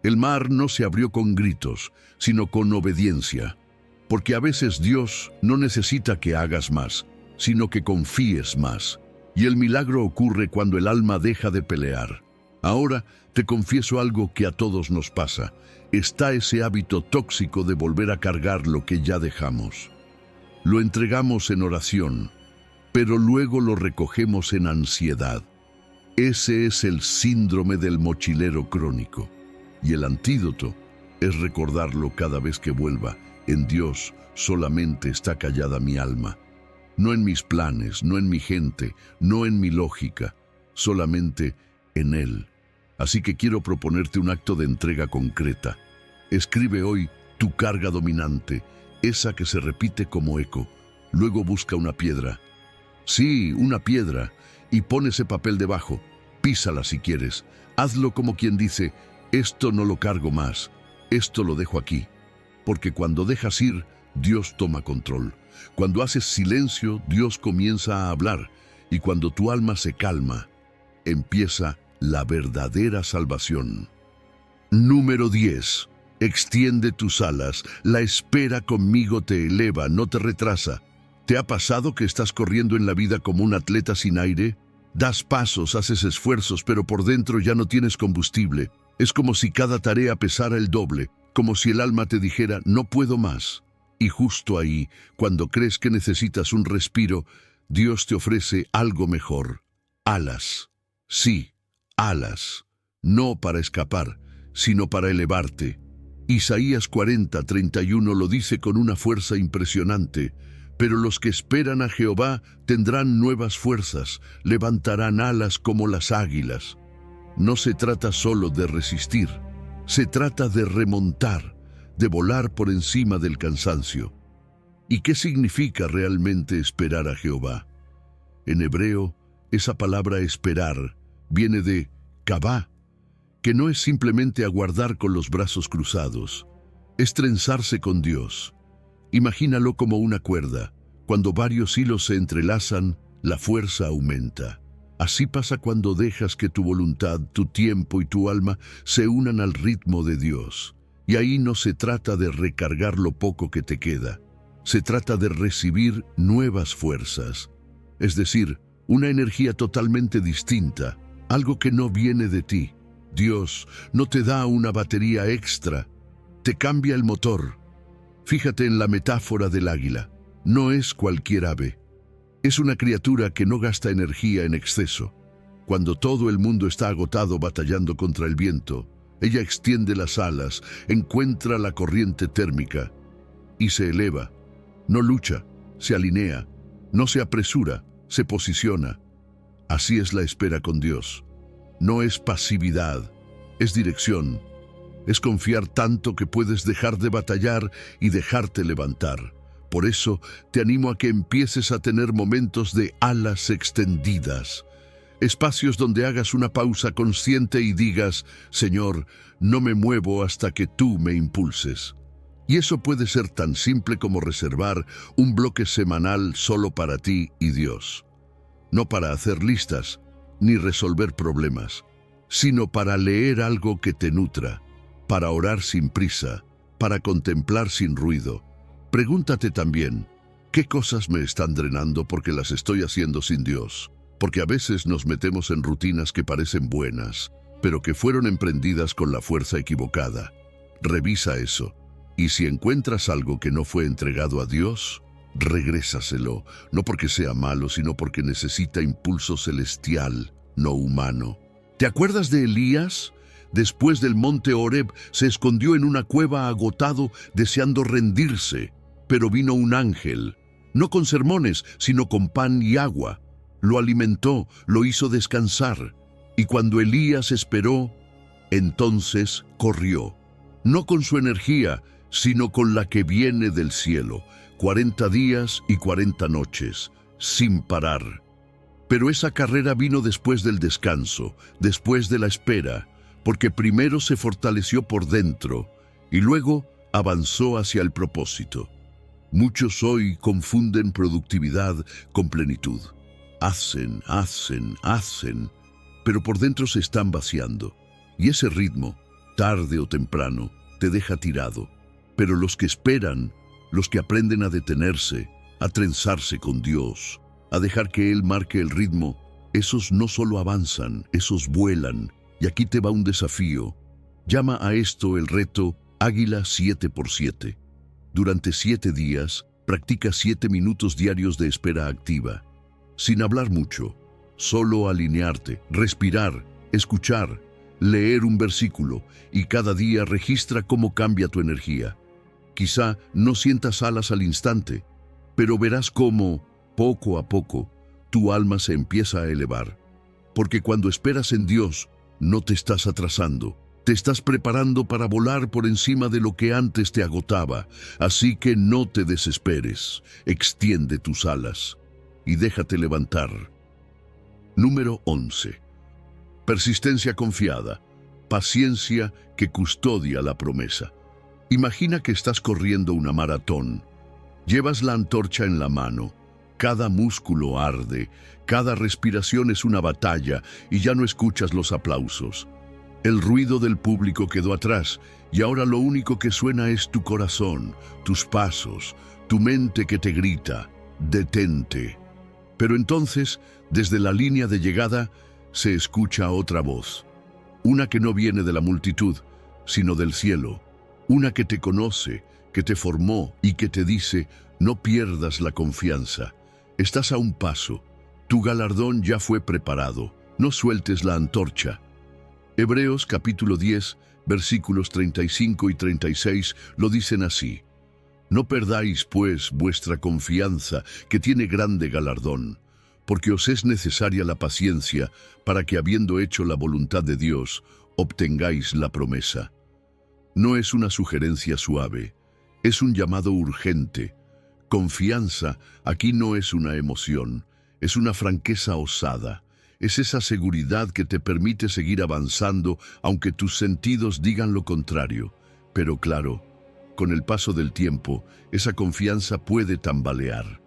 El mar no se abrió con gritos, sino con obediencia. Porque a veces Dios no necesita que hagas más, sino que confíes más. Y el milagro ocurre cuando el alma deja de pelear. Ahora te confieso algo que a todos nos pasa. Está ese hábito tóxico de volver a cargar lo que ya dejamos. Lo entregamos en oración, pero luego lo recogemos en ansiedad. Ese es el síndrome del mochilero crónico. Y el antídoto es recordarlo cada vez que vuelva: en Dios solamente está callada mi alma. No en mis planes, no en mi gente, no en mi lógica, solamente en Él. Así que quiero proponerte un acto de entrega concreta. Escribe hoy tu carga dominante, esa que se repite como eco. Luego busca una piedra. Sí, una piedra. Y pon ese papel debajo. Písala si quieres. Hazlo como quien dice: esto no lo cargo más. Esto lo dejo aquí. Porque cuando dejas ir, Dios toma control. Cuando haces silencio, Dios comienza a hablar. Y cuando tu alma se calma, empieza la verdadera salvación. Número 10. Extiende tus alas. La espera conmigo te eleva, no te retrasa. ¿Te ha pasado que estás corriendo en la vida como un atleta sin aire? Das pasos, haces esfuerzos, pero por dentro ya no tienes combustible. Es como si cada tarea pesara el doble, como si el alma te dijera, no puedo más. Y justo ahí, cuando crees que necesitas un respiro, Dios te ofrece algo mejor. Alas. Sí, alas. No para escapar, sino para elevarte. Isaías 40:31 lo dice con una fuerza impresionante. Pero los que esperan a Jehová tendrán nuevas fuerzas, levantarán alas como las águilas. No se trata solo de resistir, se trata de remontar, de volar por encima del cansancio. ¿Y qué significa realmente esperar a Jehová? En hebreo, esa palabra esperar viene de kavá, que no es simplemente aguardar con los brazos cruzados, es trenzarse con Dios. Imagínalo como una cuerda. Cuando varios hilos se entrelazan, la fuerza aumenta. Así pasa cuando dejas que tu voluntad, tu tiempo y tu alma se unan al ritmo de Dios. Y ahí no se trata de recargar lo poco que te queda. Se trata de recibir nuevas fuerzas. Es decir, una energía totalmente distinta, algo que no viene de ti. Dios no te da una batería extra, te cambia el motor. Fíjate en la metáfora del águila. No es cualquier ave. Es una criatura que no gasta energía en exceso. Cuando todo el mundo está agotado batallando contra el viento, ella extiende las alas, encuentra la corriente térmica y se eleva. No lucha, se alinea, no se apresura, se posiciona. Así es la espera con Dios. No es pasividad, es dirección. Es confiar tanto que puedes dejar de batallar y dejarte levantar. Por eso te animo a que empieces a tener momentos de alas extendidas. Espacios donde hagas una pausa consciente y digas, Señor, no me muevo hasta que tú me impulses. Y eso puede ser tan simple como reservar un bloque semanal solo para ti y Dios. No para hacer listas, ni resolver problemas, sino para leer algo que te nutra, para orar sin prisa, para contemplar sin ruido. Pregúntate también, ¿qué cosas me están drenando porque las estoy haciendo sin Dios? Porque a veces nos metemos en rutinas que parecen buenas, pero que fueron emprendidas con la fuerza equivocada. Revisa eso, y si encuentras algo que no fue entregado a Dios, regrésaselo, no porque sea malo, sino porque necesita impulso celestial, no humano. ¿Te acuerdas de Elías? Después del monte Horeb, se escondió en una cueva agotado, deseando rendirse. Pero vino un ángel, no con sermones, sino con pan y agua. Lo alimentó, lo hizo descansar. Y cuando Elías esperó, entonces corrió. No con su energía, sino con la que viene del cielo. 40 días y 40 noches, sin parar. Pero esa carrera vino después del descanso, después de la espera, porque primero se fortaleció por dentro y luego avanzó hacia el propósito. Muchos hoy confunden productividad con plenitud. Hacen, pero por dentro se están vaciando. Y ese ritmo, tarde o temprano, te deja tirado. Pero los que esperan, los que aprenden a detenerse, a trenzarse con Dios, a dejar que Él marque el ritmo, esos no solo avanzan, esos vuelan. Y aquí te va un desafío. Llama a esto el reto Águila 7x7. Durante 7 días, practica 7 minutos diarios de espera activa. Sin hablar mucho, solo alinearte, respirar, escuchar, leer un versículo y cada día registra cómo cambia tu energía. Quizá no sientas alas al instante, pero verás cómo, poco a poco, tu alma se empieza a elevar. Porque cuando esperas en Dios, no te estás atrasando, te estás preparando para volar por encima de lo que antes te agotaba. Así que no te desesperes, extiende tus alas y déjate levantar. Número 11. Persistencia confiada, paciencia que custodia la promesa. Imagina que estás corriendo una maratón. Llevas la antorcha en la mano. Cada músculo arde, cada respiración es una batalla y ya no escuchas los aplausos. El ruido del público quedó atrás y ahora lo único que suena es tu corazón, tus pasos, tu mente que te grita, detente. Pero entonces, desde la línea de llegada, se escucha otra voz. Una que no viene de la multitud, sino del cielo. Una que te conoce, que te formó y que te dice, no pierdas la confianza. Estás a un paso. Tu galardón ya fue preparado. No sueltes la antorcha. Hebreos capítulo 10, versículos 35 y 36 lo dicen así. No perdáis, pues, vuestra confianza, que tiene grande galardón, porque os es necesaria la paciencia, para que, habiendo hecho la voluntad de Dios, obtengáis la promesa. No es una sugerencia suave, es un llamado urgente. Confianza aquí no es una emoción, es una franqueza osada. Es esa seguridad que te permite seguir avanzando, aunque tus sentidos digan lo contrario. Pero claro, con el paso del tiempo, esa confianza puede tambalear.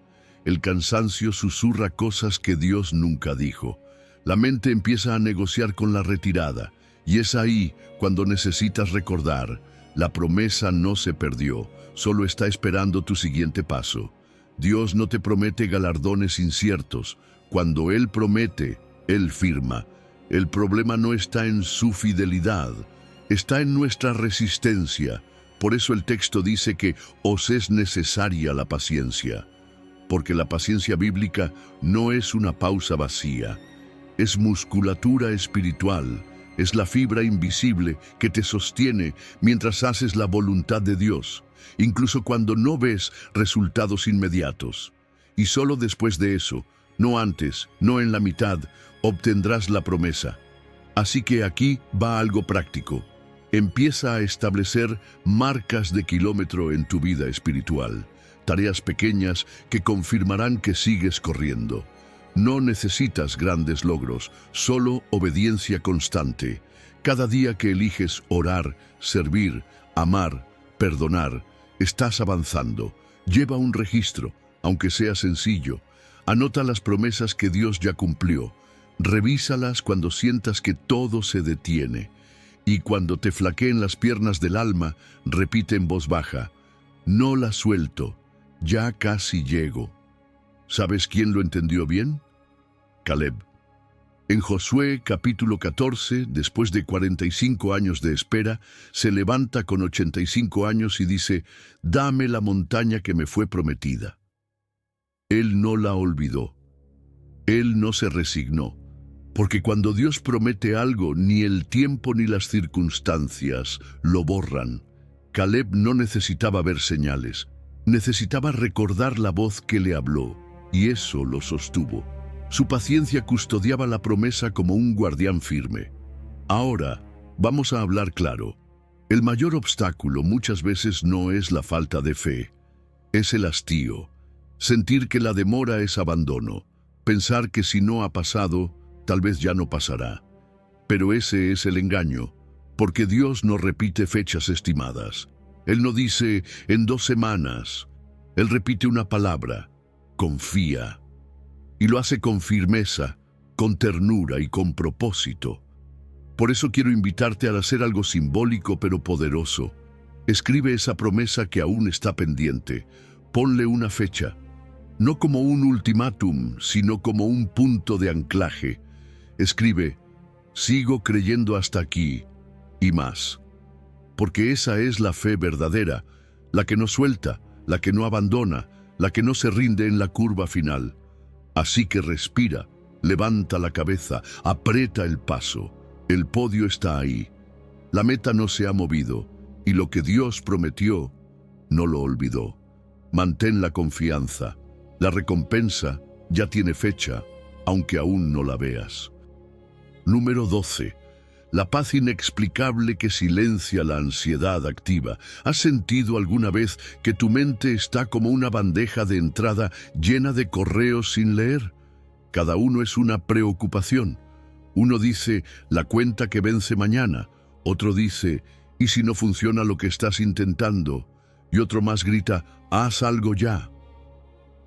El cansancio susurra cosas que Dios nunca dijo. La mente empieza a negociar con la retirada, y es ahí cuando necesitas recordar, la promesa no se perdió, solo está esperando tu siguiente paso. Dios no te promete galardones inciertos. Cuando Él promete, Él firma. El problema no está en su fidelidad, está en nuestra resistencia. Por eso el texto dice que os es necesaria la paciencia, porque la paciencia bíblica no es una pausa vacía, es musculatura espiritual, es la fibra invisible que te sostiene mientras haces la voluntad de Dios, incluso cuando no ves resultados inmediatos. Y solo después de eso, no antes, no en la mitad, obtendrás la promesa. Así que aquí va algo práctico. Empieza a establecer marcas de kilómetro en tu vida espiritual, tareas pequeñas que confirmarán que sigues corriendo. No necesitas grandes logros, solo obediencia constante. Cada día que eliges orar, servir, amar, perdonar, estás avanzando. Lleva un registro, aunque sea sencillo. Anota las promesas que Dios ya cumplió. Revísalas cuando sientas que todo se detiene. Y cuando te flaqueen las piernas del alma, repite en voz baja, no la suelto, ya casi llego. ¿Sabes quién lo entendió bien? Caleb. En Josué capítulo 14, después de 45 años de espera, se levanta con 85 años y dice, dame la montaña que me fue prometida. Él no la olvidó. Él no se resignó. Porque cuando Dios promete algo, ni el tiempo ni las circunstancias lo borran. Caleb no necesitaba ver señales, necesitaba recordar la voz que le habló, y eso lo sostuvo. Su paciencia custodiaba la promesa como un guardián firme. Ahora, vamos a hablar claro. El mayor obstáculo muchas veces no es la falta de fe, es el hastío. Sentir que la demora es abandono, pensar que si no ha pasado, tal vez ya no pasará. Pero ese es el engaño, porque Dios no repite fechas estimadas. Él no dice en 2 semanas. Él repite una palabra, confía. Y lo hace con firmeza, con ternura y con propósito. Por eso quiero invitarte a hacer algo simbólico pero poderoso. Escribe esa promesa que aún está pendiente. Ponle una fecha, no como un ultimátum, sino como un punto de anclaje. Escribe, sigo creyendo hasta aquí y más. Porque esa es la fe verdadera, la que no suelta, la que no abandona, la que no se rinde en la curva final. Así que respira, levanta la cabeza, aprieta el paso. El podio está ahí. La meta no se ha movido y lo que Dios prometió no lo olvidó. Mantén la confianza. La recompensa ya tiene fecha, aunque aún no la veas. Número 12. La paz inexplicable que silencia la ansiedad activa. ¿Has sentido alguna vez que tu mente está como una bandeja de entrada llena de correos sin leer? Cada uno es una preocupación. Uno dice, la cuenta que vence mañana. Otro dice, ¿y si no funciona lo que estás intentando? y otro más grita, haz algo ya.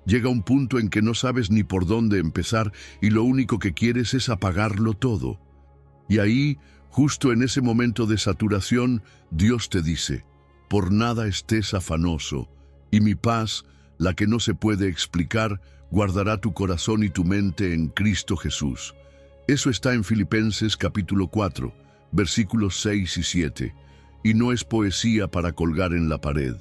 Llega un punto en que no sabes ni por dónde empezar y lo único que quieres es apagarlo todo. Y ahí, justo en ese momento de saturación, Dios te dice, por nada estés afanoso, y mi paz, la que no se puede explicar, guardará tu corazón y tu mente en Cristo Jesús. Eso está en Filipenses capítulo 4, versículos 6 y 7, y no es poesía para colgar en la pared.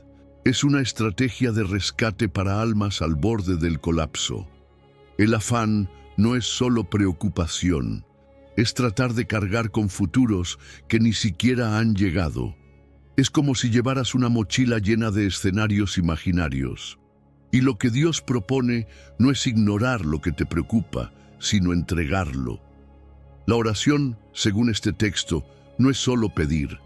Es una estrategia de rescate para almas al borde del colapso. El afán no es solo preocupación, es tratar de cargar con futuros que ni siquiera han llegado. Es como si llevaras una mochila llena de escenarios imaginarios. Y lo que Dios propone no es ignorar lo que te preocupa, sino entregarlo. La oración, según este texto, no es solo pedir,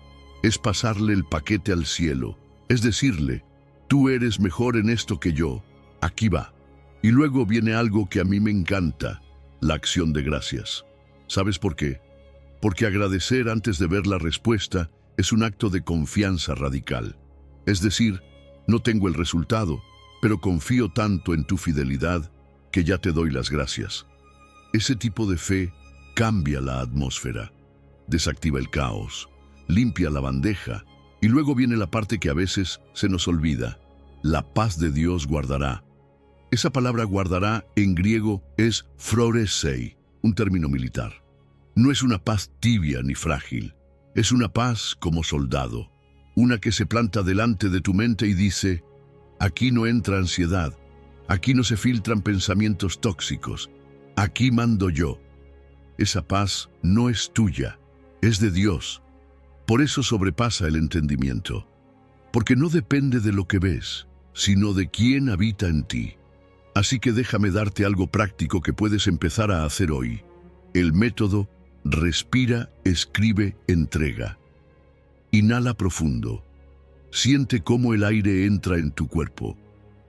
es pasarle el paquete al cielo, es decirle, tú eres mejor en esto que yo, aquí va. Y luego viene algo que a mí me encanta, la acción de gracias. ¿Sabes por qué? Porque agradecer antes de ver la respuesta es un acto de confianza radical. Es decir, no tengo el resultado, pero confío tanto en tu fidelidad que ya te doy las gracias. Ese tipo de fe cambia la atmósfera, desactiva el caos, limpia la bandeja, y luego viene la parte que a veces se nos olvida. La paz de Dios guardará. Esa palabra guardará en griego es phroresei, un término militar. No es una paz tibia ni frágil, es una paz como soldado, una que se planta delante de tu mente y dice, aquí no entra ansiedad, aquí no se filtran pensamientos tóxicos, aquí mando yo. Esa paz no es tuya, es de Dios. Por eso sobrepasa el entendimiento, porque no depende de lo que ves, sino de quién habita en ti. Así que déjame darte algo práctico que puedes empezar a hacer hoy. El método respira, escribe, entrega. Inhala profundo. Siente cómo el aire entra en tu cuerpo.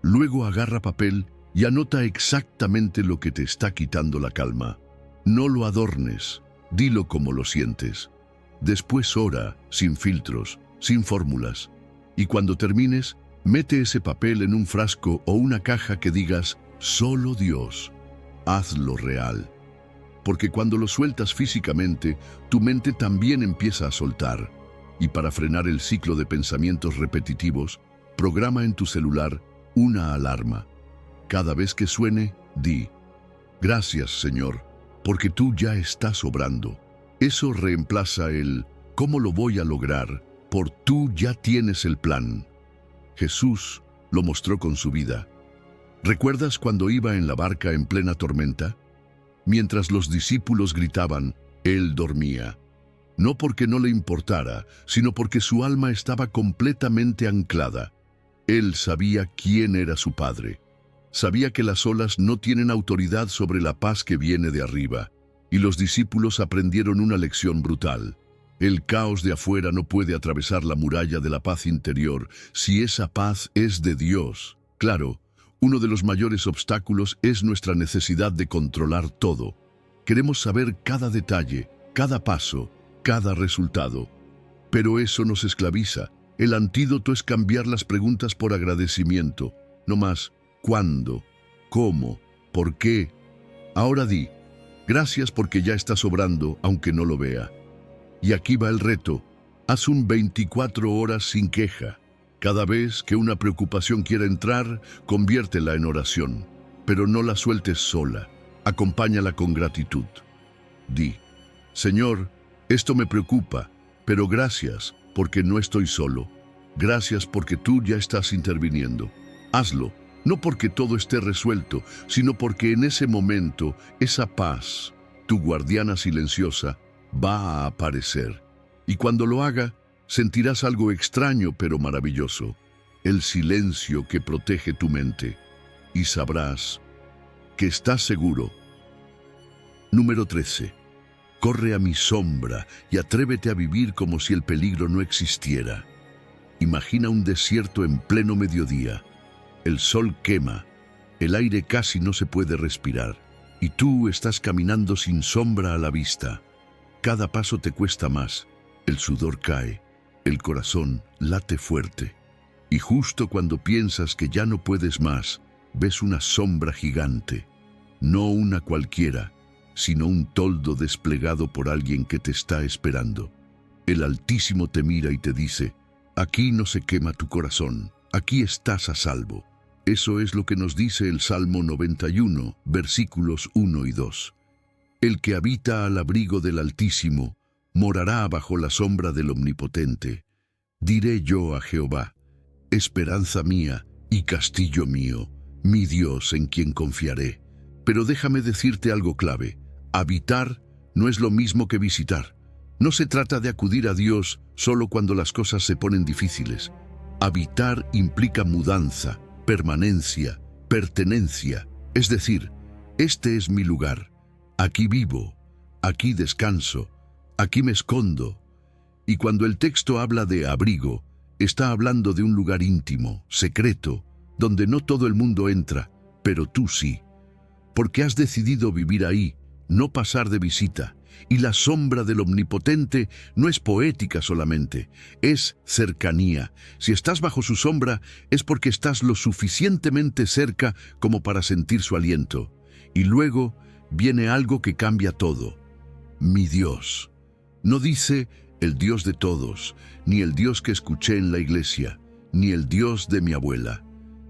Luego agarra papel y anota exactamente lo que te está quitando la calma. No lo adornes, dilo como lo sientes. Después ora, sin filtros, sin fórmulas. Y cuando termines, mete ese papel en un frasco o una caja que digas, solo Dios. Hazlo real. Porque cuando lo sueltas físicamente, tu mente también empieza a soltar. Y para frenar el ciclo de pensamientos repetitivos, programa en tu celular una alarma. Cada vez que suene, di, gracias, Señor, porque tú ya estás obrando. Eso reemplaza el ¿cómo lo voy a lograr? Por tú ya tienes el plan. Jesús lo mostró con su vida. ¿Recuerdas cuando iba en la barca en plena tormenta? Mientras los discípulos gritaban, él dormía. No porque no le importara, sino porque su alma estaba completamente anclada. Él sabía quién era su Padre. Sabía que las olas no tienen autoridad sobre la paz que viene de arriba. Y los discípulos aprendieron una lección brutal. El caos de afuera no puede atravesar la muralla de la paz interior si esa paz es de Dios. Claro, uno de los mayores obstáculos es nuestra necesidad de controlar todo. Queremos saber cada detalle, cada paso, cada resultado. Pero eso nos esclaviza. El antídoto es cambiar las preguntas por agradecimiento. No más, ¿cuándo? ¿Cómo? ¿Por qué? Ahora di, gracias porque ya está sobrando, aunque no lo vea. Y aquí va el reto. Haz un 24 horas sin queja. Cada vez que una preocupación quiera entrar, conviértela en oración. Pero no la sueltes sola. Acompáñala con gratitud. Di, Señor, esto me preocupa, pero gracias porque no estoy solo. Gracias porque tú ya estás interviniendo. Hazlo, no porque todo esté resuelto, sino porque en ese momento esa paz, tu guardiana silenciosa, va a aparecer. Y cuando lo haga, sentirás algo extraño pero maravilloso, el silencio que protege tu mente. Y sabrás que estás seguro. Número 13. Corre a mi sombra y atrévete a vivir como si el peligro no existiera. Imagina un desierto en pleno mediodía. El sol quema, el aire casi no se puede respirar, y tú estás caminando sin sombra a la vista. Cada paso te cuesta más, el sudor cae, el corazón late fuerte. Y justo cuando piensas que ya no puedes más, ves una sombra gigante, no una cualquiera, sino un toldo desplegado por alguien que te está esperando. El Altísimo te mira y te dice: aquí no se quema tu corazón, aquí estás a salvo. Eso es lo que nos dice el Salmo 91, versículos 1 y 2. El que habita al abrigo del Altísimo morará bajo la sombra del Omnipotente. Diré yo a Jehová: esperanza mía y castillo mío, mi Dios en quien confiaré. Pero déjame decirte algo clave: habitar no es lo mismo que visitar. No se trata de acudir a Dios solo cuando las cosas se ponen difíciles. Habitar implica mudanza, permanencia, pertenencia. Es decir, este es mi lugar. Aquí vivo, aquí descanso, aquí me escondo. Y cuando el texto habla de abrigo, está hablando de un lugar íntimo, secreto, donde no todo el mundo entra, pero tú sí. Porque has decidido vivir ahí, no pasar de visita. Y la sombra del Omnipotente no es poética solamente, es cercanía. Si estás bajo su sombra, es porque estás lo suficientemente cerca como para sentir su aliento. Y luego viene algo que cambia todo: mi Dios. No dice el Dios de todos, ni el Dios que escuché en la iglesia, ni el Dios de mi abuela.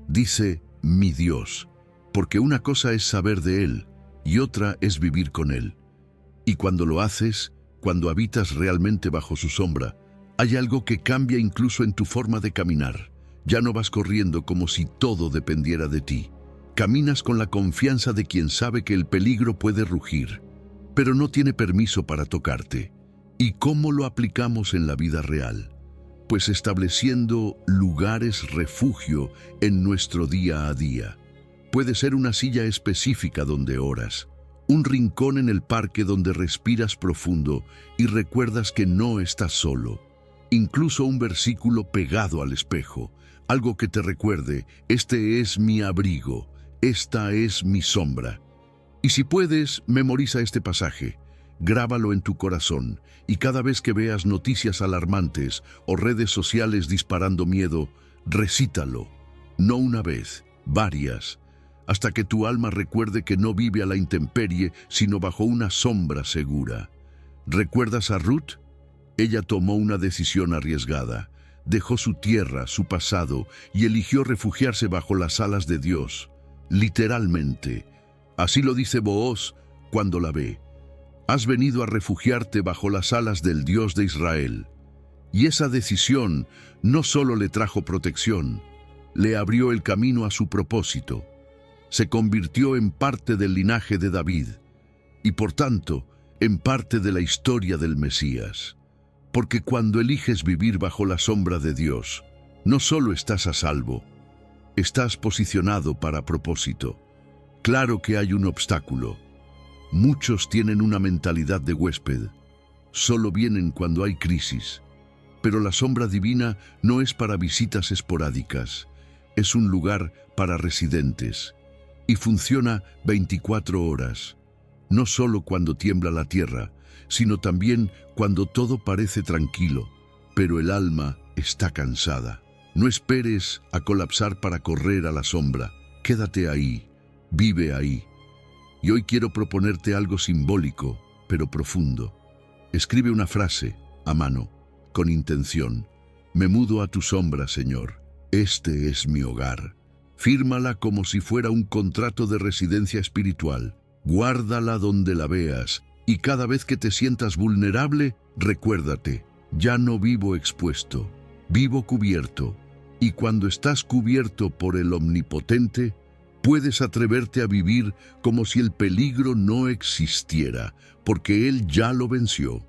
Dice mi Dios, porque una cosa es saber de Él y otra es vivir con Él. Y cuando lo haces, cuando habitas realmente bajo su sombra, hay algo que cambia incluso en tu forma de caminar. Ya no vas corriendo como si todo dependiera de ti. Caminas con la confianza de quien sabe que el peligro puede rugir, pero no tiene permiso para tocarte. ¿Y cómo lo aplicamos en la vida real? Pues estableciendo lugares refugio en nuestro día a día. Puede ser una silla específica donde oras, un rincón en el parque donde respiras profundo y recuerdas que no estás solo. Incluso un versículo pegado al espejo, algo que te recuerde: este es mi abrigo, esta es mi sombra. Y si puedes, memoriza este pasaje, grábalo en tu corazón, y cada vez que veas noticias alarmantes o redes sociales disparando miedo, recítalo, no una vez, varias, hasta que tu alma recuerde que no vive a la intemperie, sino bajo una sombra segura. ¿Recuerdas a Ruth? Ella tomó una decisión arriesgada. Dejó su tierra, su pasado, y eligió refugiarse bajo las alas de Dios. Literalmente. Así lo dice Booz cuando la ve: has venido a refugiarte bajo las alas del Dios de Israel. Y esa decisión no solo le trajo protección, le abrió el camino a su propósito. Se convirtió en parte del linaje de David y, por tanto, en parte de la historia del Mesías. Porque cuando eliges vivir bajo la sombra de Dios, no solo estás a salvo, estás posicionado para propósito. Claro que hay un obstáculo. Muchos tienen una mentalidad de huésped. Solo vienen cuando hay crisis. Pero la sombra divina no es para visitas esporádicas. Es un lugar para residentes. Y funciona 24 horas. No solo cuando tiembla la tierra, sino también cuando todo parece tranquilo, pero el alma está cansada. No esperes a colapsar para correr a la sombra. Quédate ahí, vive ahí. Y hoy quiero proponerte algo simbólico, pero profundo. Escribe una frase, a mano, con intención. Me mudo a tu sombra, Señor. Este es mi hogar. Fírmala como si fuera un contrato de residencia espiritual. Guárdala donde la veas, y cada vez que te sientas vulnerable, recuérdate: ya no vivo expuesto, vivo cubierto. Y cuando estás cubierto por el Omnipotente, puedes atreverte a vivir como si el peligro no existiera, porque Él ya lo venció.